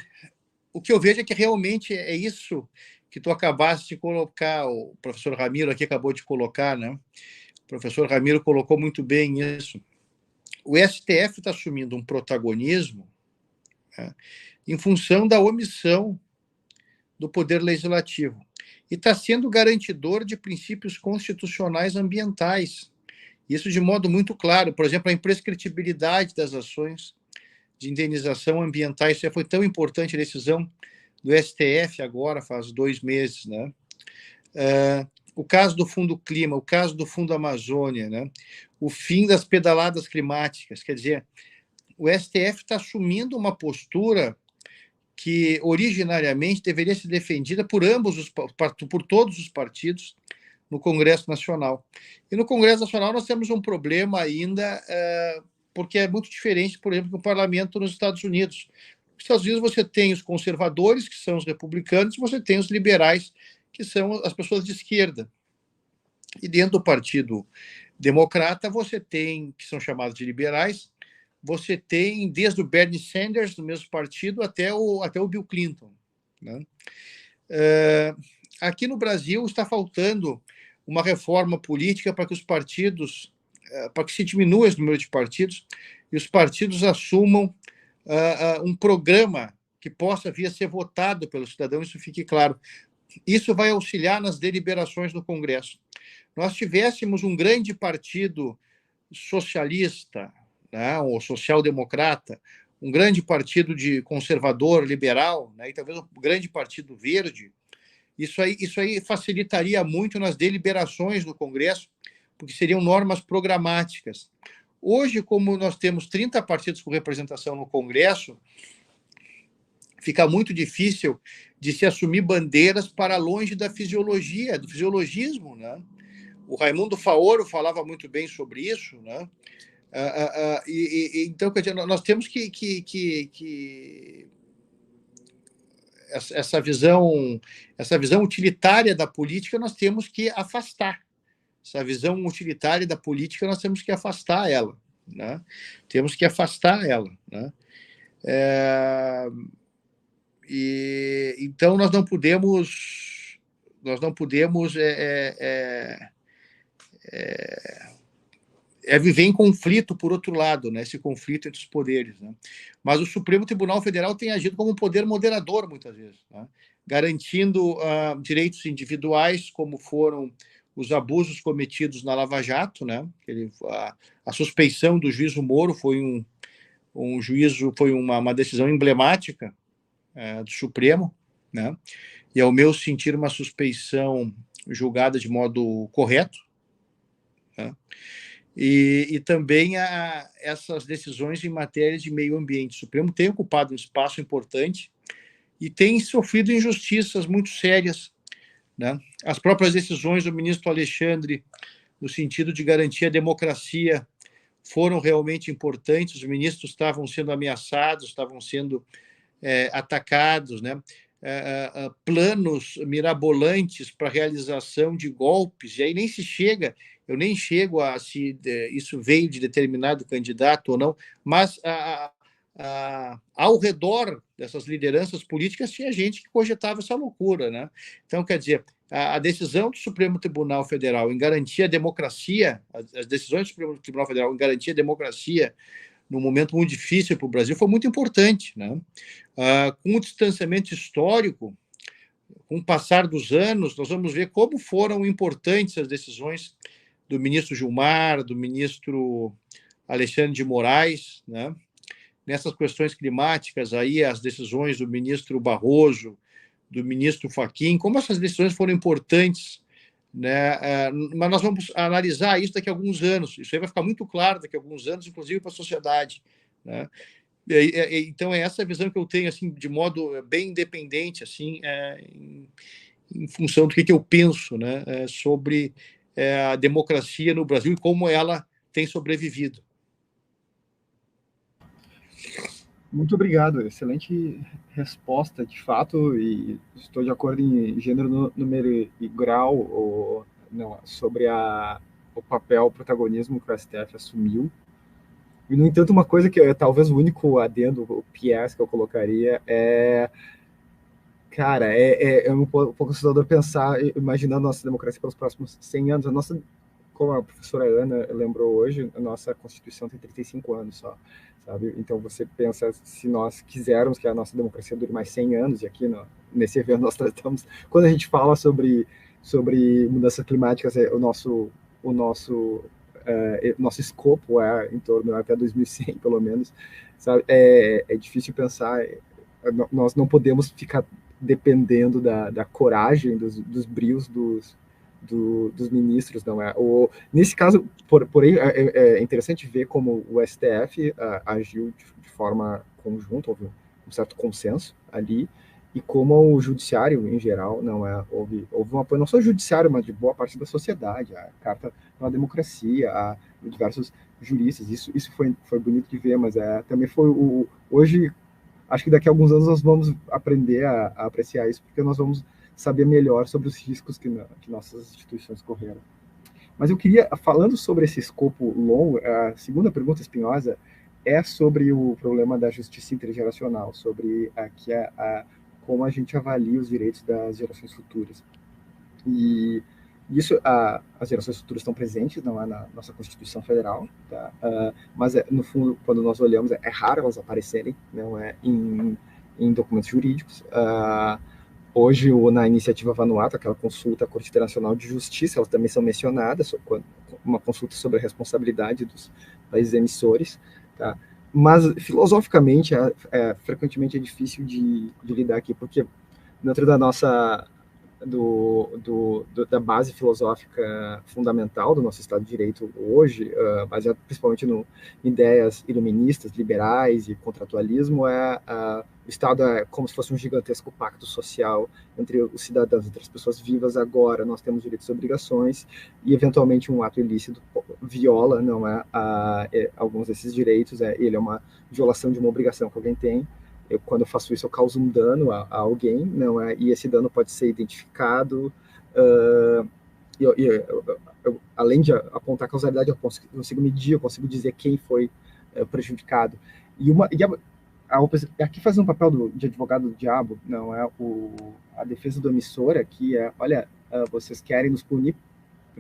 o que eu vejo é que realmente é isso que tu acabaste de colocar, o professor Ramiro aqui acabou de colocar, né? O professor Ramiro colocou muito bem isso. O STF está assumindo um protagonismo, né, em função da omissão do poder legislativo e está sendo garantidor de princípios constitucionais ambientais. Isso de modo muito claro. Por exemplo, a imprescritibilidade das ações de indenização ambiental. Isso foi tão importante a decisão do STF agora, faz 2 meses, né? O caso do Fundo Clima, o caso do Fundo Amazônia, né? O fim das pedaladas climáticas. Quer dizer, o STF está assumindo uma postura que originariamente deveria ser defendida por todos os partidos no Congresso Nacional. E no Congresso Nacional nós temos um problema ainda, porque é muito diferente, por exemplo, do parlamento nos Estados Unidos. Nos Estados Unidos você tem os conservadores, que são os republicanos, e você tem os liberais, que são as pessoas de esquerda. E dentro do Partido Democrata você tem, que são chamados de liberais, você tem desde o Bernie Sanders, do mesmo partido, até o Bill Clinton, né? Aqui no Brasil está faltando uma reforma política para que os partidos, para que se diminua o número de partidos e os partidos assumam um programa que possa vir a ser votado pelo cidadão, isso fique claro. Isso vai auxiliar nas deliberações do Congresso. Nós tivéssemos um grande partido socialista, né, ou social-democrata, um grande partido de conservador, liberal, né, e talvez um grande partido verde, isso aí facilitaria muito nas deliberações do Congresso, porque seriam normas programáticas. Hoje, como nós temos 30 partidos com representação no Congresso, fica muito difícil de se assumir bandeiras para longe da fisiologia, do fisiologismo, né? O Raimundo Faoro falava muito bem sobre isso, né? Então, quer dizer, nós temos que essa visão utilitária da política nós temos que afastar. Essa visão utilitária da política nós temos que afastar ela, né? Temos que afastar ela, né? Então nós não podemos viver em conflito, por outro lado, né? Esse conflito entre os poderes, né? Mas o Supremo Tribunal Federal tem agido como um poder moderador, muitas vezes, né? Garantindo direitos individuais, como foram os abusos cometidos na Lava Jato, né? A suspeição do juízo Moro foi uma decisão emblemática do Supremo, né? E, ao meu sentir, uma suspeição julgada de modo correto, né? E também essas decisões em matéria de meio ambiente. O Supremo tem ocupado um espaço importante e tem sofrido injustiças muito sérias, né? As próprias decisões do ministro Alexandre, no sentido de garantir a democracia, foram realmente importantes. Os ministros estavam sendo ameaçados, estavam sendo atacados, né? planos mirabolantes para a realização de golpes, e aí nem se chega, eu nem chego a se isso veio de determinado candidato ou não, mas ao redor dessas lideranças políticas tinha gente que cogitava essa loucura, né? Então, quer dizer, a decisão do Supremo Tribunal Federal em garantir a democracia, as decisões do Supremo Tribunal Federal em garantir a democracia num momento muito difícil para o Brasil foi muito importante, né? Com o distanciamento histórico, com o passar dos anos, nós vamos ver como foram importantes as decisões do ministro Gilmar, do ministro Alexandre de Moraes, né? Nessas questões climáticas, aí as decisões do ministro Barroso, do ministro Fachin, como essas decisões foram importantes, né? Mas nós vamos analisar isso daqui a alguns anos. Isso aí vai ficar muito claro daqui a alguns anos, inclusive para a sociedade, né? Então é essa visão que eu tenho, assim, de modo bem independente, assim, em função do que eu penso, né, sobre a democracia no Brasil e como ela tem sobrevivido. Muito obrigado, excelente resposta, de fato, e estou de acordo em gênero, número e grau sobre o papel, o protagonismo que o STF assumiu. E, no entanto, uma coisa que talvez o único adendo, o PS que eu colocaria cara, é um pouco assustador pensar, imaginando a nossa democracia pelos próximos 100 anos. A nossa, como a professora Ana lembrou hoje, a nossa Constituição tem 35 anos só, sabe? Então você pensa, se nós quisermos que a nossa democracia dure mais 100 anos, e aqui nesse evento nós tratamos, quando a gente fala sobre mudanças climáticas, o nosso escopo em torno até 2100, pelo menos, sabe? É difícil pensar, nós não podemos ficar dependendo da coragem, dos brios dos ministros, não é? Nesse caso, porém, é interessante ver como o STF agiu de forma conjunta, houve um certo consenso ali, e como o judiciário, em geral, não é? Houve um apoio, não só o judiciário, mas de boa parte da sociedade, a Carta da Democracia, a diversos juristas, isso foi bonito de ver, mas também foi hoje, acho que daqui a alguns anos nós vamos aprender a apreciar isso, porque nós vamos saber melhor sobre os riscos que nossas instituições correram. Mas eu queria, falando sobre esse escopo longo, a segunda pergunta espinhosa é sobre o problema da justiça intergeracional, sobre como a gente avalia os direitos das gerações futuras. E isso, as gerações futuras estão presentes na nossa Constituição Federal, tá? Mas, no fundo, quando nós olhamos, é raro elas aparecerem, não é, em documentos jurídicos. Hoje, na iniciativa Vanuatu, aquela consulta à Corte Internacional de Justiça, elas também são mencionadas, uma consulta sobre a responsabilidade dos países emissores, tá? Mas, filosoficamente, frequentemente é difícil de lidar aqui, porque dentro da nossa da base filosófica fundamental do nosso Estado de Direito hoje, baseado principalmente em ideias iluministas, liberais e contratualismo, o Estado é como se fosse um gigantesco pacto social entre os cidadãos, entre as pessoas vivas agora. Nós temos direitos e obrigações, e eventualmente um ato ilícito viola, não é, alguns desses direitos. Ele é uma violação de uma obrigação que alguém tem. Quando eu faço isso, eu causo um dano a alguém, não é? E esse dano pode ser identificado. Além de apontar a causalidade, eu consigo medir, eu consigo dizer quem foi prejudicado. Aqui faz um papel de advogado do diabo, não é? A defesa do emissor aqui olha, vocês querem nos punir,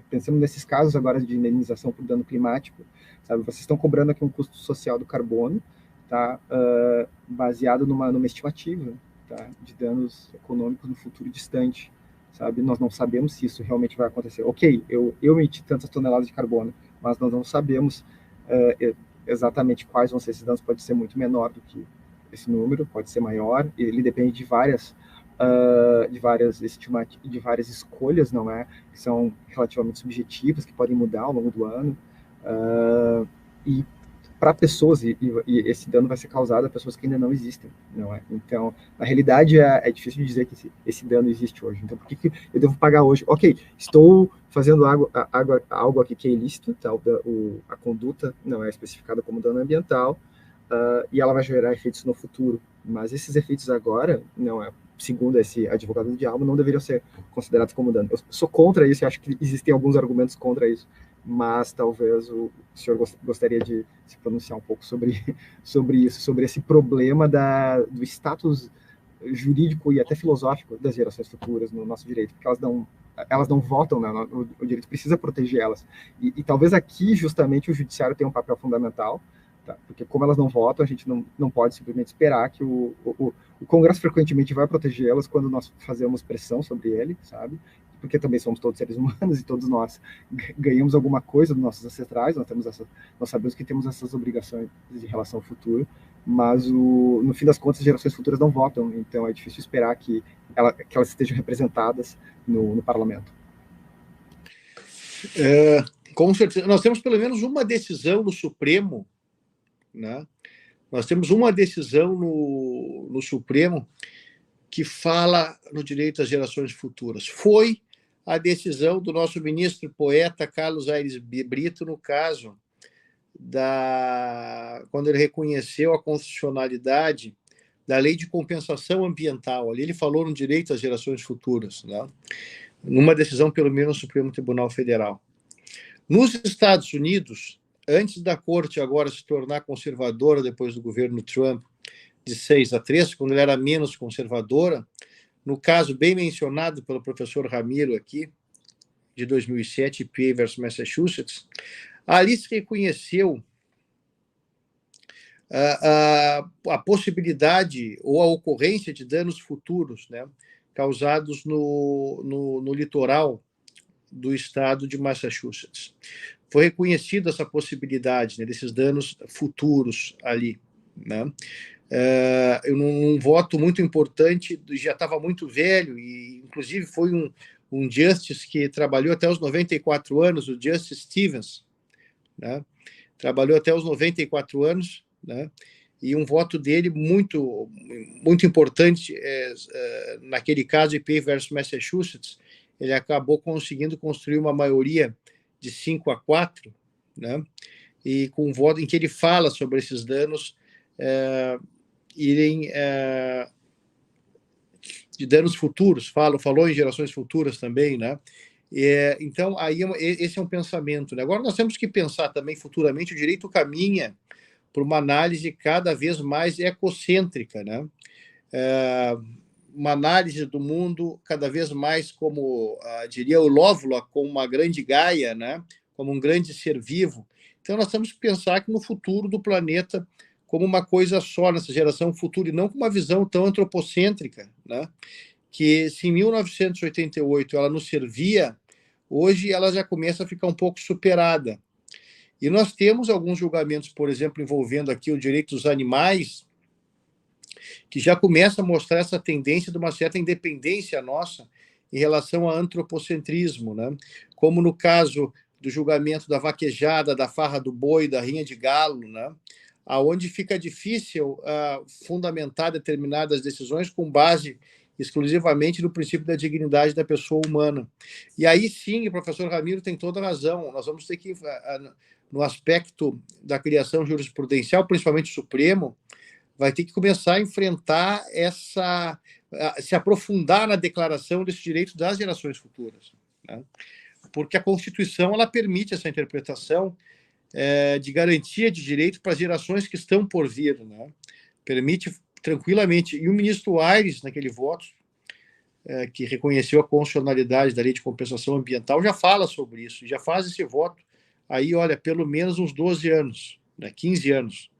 pensando nesses casos agora de indenização por dano climático, sabe? Vocês estão cobrando aqui um custo social do carbono, tá, baseado numa estimativa, tá, de danos econômicos no futuro distante, sabe? Nós não sabemos se isso realmente vai acontecer. Ok, eu emiti tantas toneladas de carbono, mas nós não sabemos exatamente quais vão ser esses danos. Pode ser muito menor do que esse número, pode ser maior. Ele depende de várias escolhas, não é? Que são relativamente subjetivas, que podem mudar ao longo do ano. E para pessoas, e esse dano vai ser causado a pessoas que ainda não existem, não é? Então, na realidade, é difícil dizer que esse dano existe hoje. Então, por que eu devo pagar hoje? Ok, estou fazendo algo aqui que é ilícito, tá? A conduta não é especificada como dano ambiental, e ela vai gerar efeitos no futuro. Mas esses efeitos agora, não é, segundo esse advogado do diabo, não deveriam ser considerados como dano. Eu sou contra isso, eu acho que existem alguns argumentos contra isso, mas talvez o senhor gostaria de se pronunciar um pouco sobre isso, sobre esse problema do status jurídico e até filosófico das gerações futuras no nosso direito, porque elas não votam, né? O direito precisa proteger elas. E talvez aqui, justamente, o judiciário tenha um papel fundamental, tá? Porque como elas não votam, a gente não pode simplesmente esperar que o Congresso frequentemente vai protegê-las quando nós fazemos pressão sobre ele, sabe? Porque também somos todos seres humanos e todos nós ganhamos alguma coisa dos nossos ancestrais, nós sabemos que temos essas obrigações em relação ao futuro, mas no fim das contas as gerações futuras não votam, então é difícil esperar que elas estejam representadas no parlamento. Com certeza. Nós temos pelo menos uma decisão no Supremo, né? Nós temos uma decisão no Supremo que fala no direito às gerações futuras. Foi a decisão do nosso ministro poeta Carlos Aires Brito, no caso quando ele reconheceu a constitucionalidade da lei de compensação ambiental. Ali ele falou no direito às gerações futuras, né? Numa decisão, pelo menos, no Supremo Tribunal Federal. Nos Estados Unidos, antes da corte agora se tornar conservadora, depois do governo Trump, de 6-3, quando ele era menos conservadora, no caso bem mencionado pelo professor Ramiro aqui, de 2007, EPA versus Massachusetts, ali se reconheceu a possibilidade ou a ocorrência de danos futuros, né, causados no litoral do estado de Massachusetts. Foi reconhecida essa possibilidade, né, desses danos futuros ali, né? Um voto muito importante, já estava muito velho, e inclusive foi um Justice que trabalhou até os 94 anos, o Justice Stevens, né? Trabalhou até os 94 anos, né? E um voto dele muito, muito importante, naquele caso, EPA versus Massachusetts, ele acabou conseguindo construir uma maioria de 5-4, né? E com um voto em que ele fala sobre esses danos irem de danos futuros, falou em gerações futuras também, né? Então, aí esse é um pensamento, né? Agora nós temos que pensar também futuramente, o direito caminha por uma análise cada vez mais ecocêntrica, né? Uma análise do mundo cada vez mais como, diria o Lovelock, como uma grande Gaia, né? Como um grande ser vivo. Então, nós temos que pensar que no futuro do planeta como uma coisa só, nessa geração futura, e não com uma visão tão antropocêntrica, né? Que se em 1988 ela nos servia, hoje ela já começa a ficar um pouco superada. E nós temos alguns julgamentos, por exemplo, envolvendo aqui o direito dos animais, que já começa a mostrar essa tendência de uma certa independência nossa em relação ao antropocentrismo, né? Como no caso do julgamento da vaquejada, da farra do boi, da rinha de galo, né? Aonde fica difícil fundamentar determinadas decisões com base exclusivamente no princípio da dignidade da pessoa humana. E aí sim, o professor Ramiro tem toda a razão, nós vamos ter que, no aspecto da criação jurisprudencial, principalmente o Supremo, vai ter que começar a enfrentar se aprofundar na declaração desse direito das gerações futuras, né? Porque a Constituição ela permite essa interpretação de garantia de direito para as gerações que estão por vir, né? Permite tranquilamente. E o ministro Aires, naquele voto, que reconheceu a constitucionalidade da lei de compensação ambiental, já fala sobre isso, já faz esse voto aí, olha, pelo menos uns 12 anos, né? 15 anos.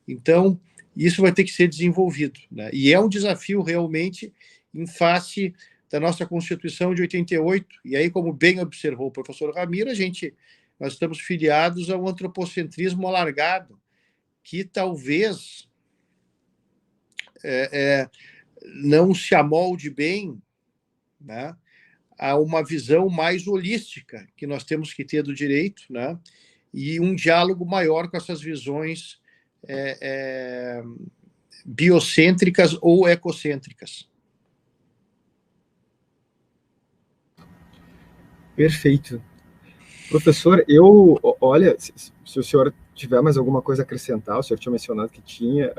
Então, isso vai ter que ser desenvolvido, né? E é um desafio realmente em face da nossa Constituição de 88. E aí, como bem observou o professor Ramiro, nós estamos filiados ao antropocentrismo alargado, que talvez não se amolde bem, né, a uma visão mais holística que nós temos que ter do direito, né, e um diálogo maior com essas visões biocêntricas ou ecocêntricas. Perfeito. Professor, olha, se o senhor tiver mais alguma coisa a acrescentar, o senhor tinha mencionado que tinha,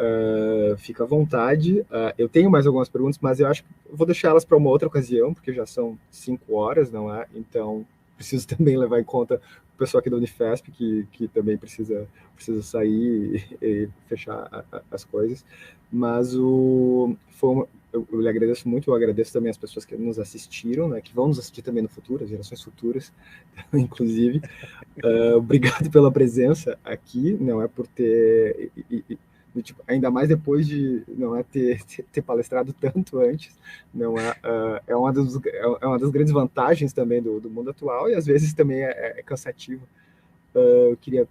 fica à vontade. Eu tenho mais algumas perguntas, mas eu acho que vou deixar elas para uma outra ocasião, porque já são 5 horas, não é? Então, preciso também levar em conta o pessoal aqui da Unifesp, que também precisa sair e fechar as coisas. Mas eu lhe agradeço muito, eu agradeço também as pessoas que nos assistiram, né, que vão nos assistir também no futuro, as gerações futuras, inclusive. Obrigado pela presença aqui, não é por ter, tipo, ainda mais depois de não é ter palestrado tanto antes, não é, é uma das grandes vantagens também do mundo atual, e às vezes também é cansativo. Eu queria,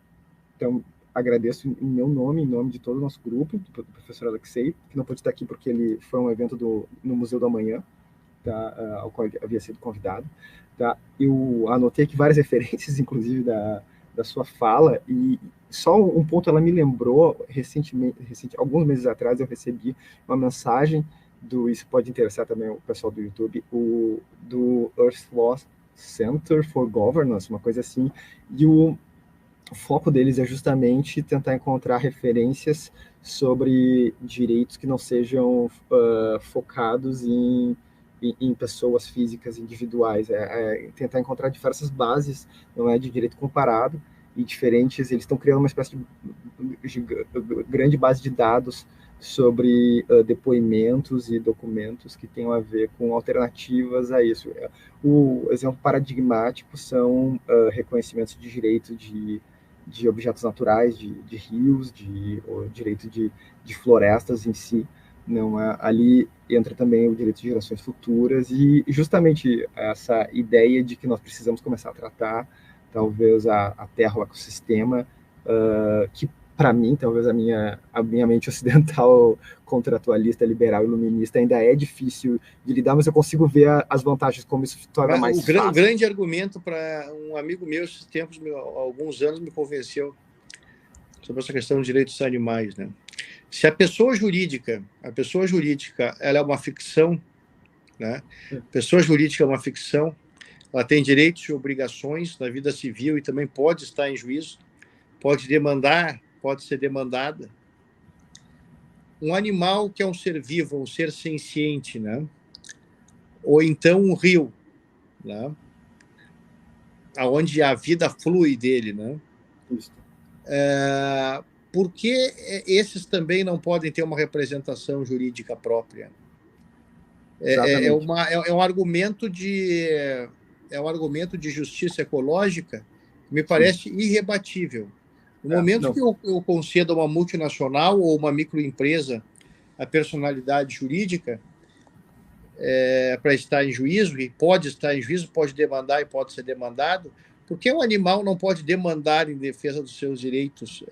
então, agradeço em meu nome, em nome de todo o nosso grupo, do professor Alexei, que não pôde estar aqui porque ele foi a um evento no Museu da Manhã, tá, ao qual ele havia sido convidado. Tá? Eu anotei aqui várias referências, inclusive, da sua fala, e só um ponto ela me lembrou, alguns meses atrás eu recebi uma mensagem isso pode interessar também o pessoal do YouTube, do Earth Law Center for Governance, uma coisa assim, e o foco deles é justamente tentar encontrar referências sobre direitos que não sejam focados em pessoas físicas individuais, tentar encontrar diversas bases, não é, de direito comparado e diferentes. Eles estão criando uma espécie de grande base de dados sobre depoimentos e documentos que tenham a ver com alternativas a isso. O exemplo paradigmático são reconhecimentos de direito de objetos naturais, de rios, o direito de florestas em si. Não, ali entra também o direito de gerações futuras e justamente essa ideia de que nós precisamos começar a tratar talvez a Terra, o ecossistema, que para mim, talvez a minha mente ocidental contratualista, liberal, iluminista, ainda é difícil de lidar, mas eu consigo ver as vantagens, como isso torna mais fácil. O grande argumento para um amigo meu, esses tempos, há alguns anos, me convenceu sobre essa questão de direitos dos animais, né? Se a pessoa jurídica, ela é uma ficção, né? A pessoa jurídica é uma ficção, ela tem direitos e obrigações na vida civil e também pode estar em juízo, pode demandar, pode ser demandada. Um animal que é um ser vivo, um ser senciente, né? Ou então um rio, né? Onde a vida flui dele, né? Isso. Por que esses também não podem ter uma representação jurídica própria? É um argumento de justiça ecológica que me parece irrebatível. No momento que eu concedo a uma multinacional ou uma microempresa a personalidade jurídica para estar em juízo, e pode estar em juízo, pode demandar e pode ser demandado, por que o animal não pode demandar em defesa dos seus direitos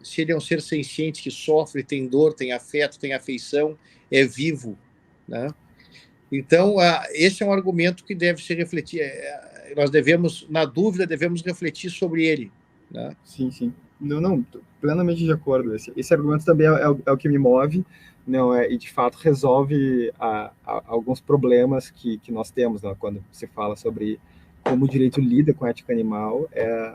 se ele é um ser senciente que sofre, tem dor, tem afeto, tem afeição, é vivo, né? Então, esse é um argumento que deve ser refletido. Nós devemos, na dúvida, devemos refletir sobre ele, né? Sim, sim. Não, plenamente de acordo. Esse argumento também é o que me move, não é? E de fato resolve alguns problemas que nós temos, né? Quando se fala sobre como o direito lida com a ética animal,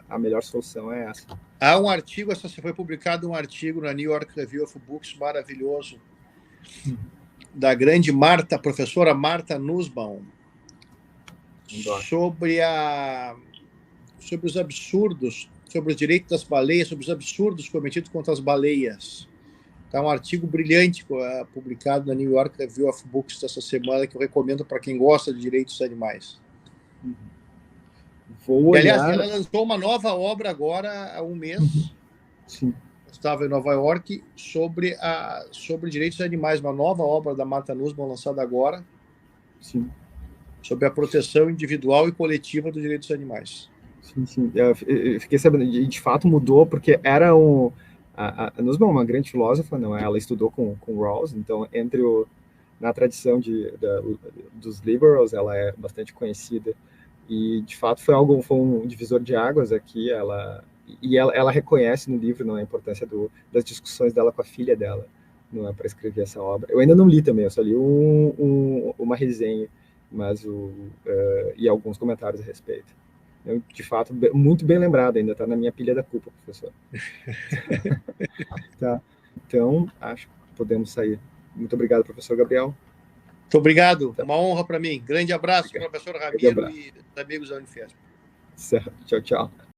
a melhor solução é essa. Há um artigo, foi publicado um artigo na New York Review of Books maravilhoso, da grande professora Martha Nussbaum, sobre os absurdos, sobre os direitos das baleias, sobre os absurdos cometidos contra as baleias. Está um artigo brilhante publicado na New York Review of Books dessa semana, que eu recomendo para quem gosta de direitos dos animais. Vou olhar... E, aliás, ela lançou uma nova obra agora há um mês. Sim. Estava em Nova York sobre direitos dos animais, uma nova obra da Martha Nussbaum lançada agora. Sim. Sobre a proteção individual e coletiva dos direitos dos animais. Sim, sim. Eu fiquei sabendo, de fato mudou, porque era a Nussbaum é uma grande filósofa, não é? Ela estudou com Rawls, então na tradição dos liberals ela é bastante conhecida, e de fato foi um divisor de águas aqui. Ela reconhece no livro, não é, a importância das discussões dela com a filha dela, não é, para escrever essa obra. Eu ainda não li também, eu só li uma resenha, mas e alguns comentários a respeito. De fato, muito bem lembrado, ainda está na minha pilha da culpa, professor. Tá. Então, acho que podemos sair. Muito obrigado, professor Gabriel. Muito obrigado, uma honra para mim. Grande abraço, Obrigado. professor Ramiro e amigos da Unifesp. Certo. Tchau, tchau.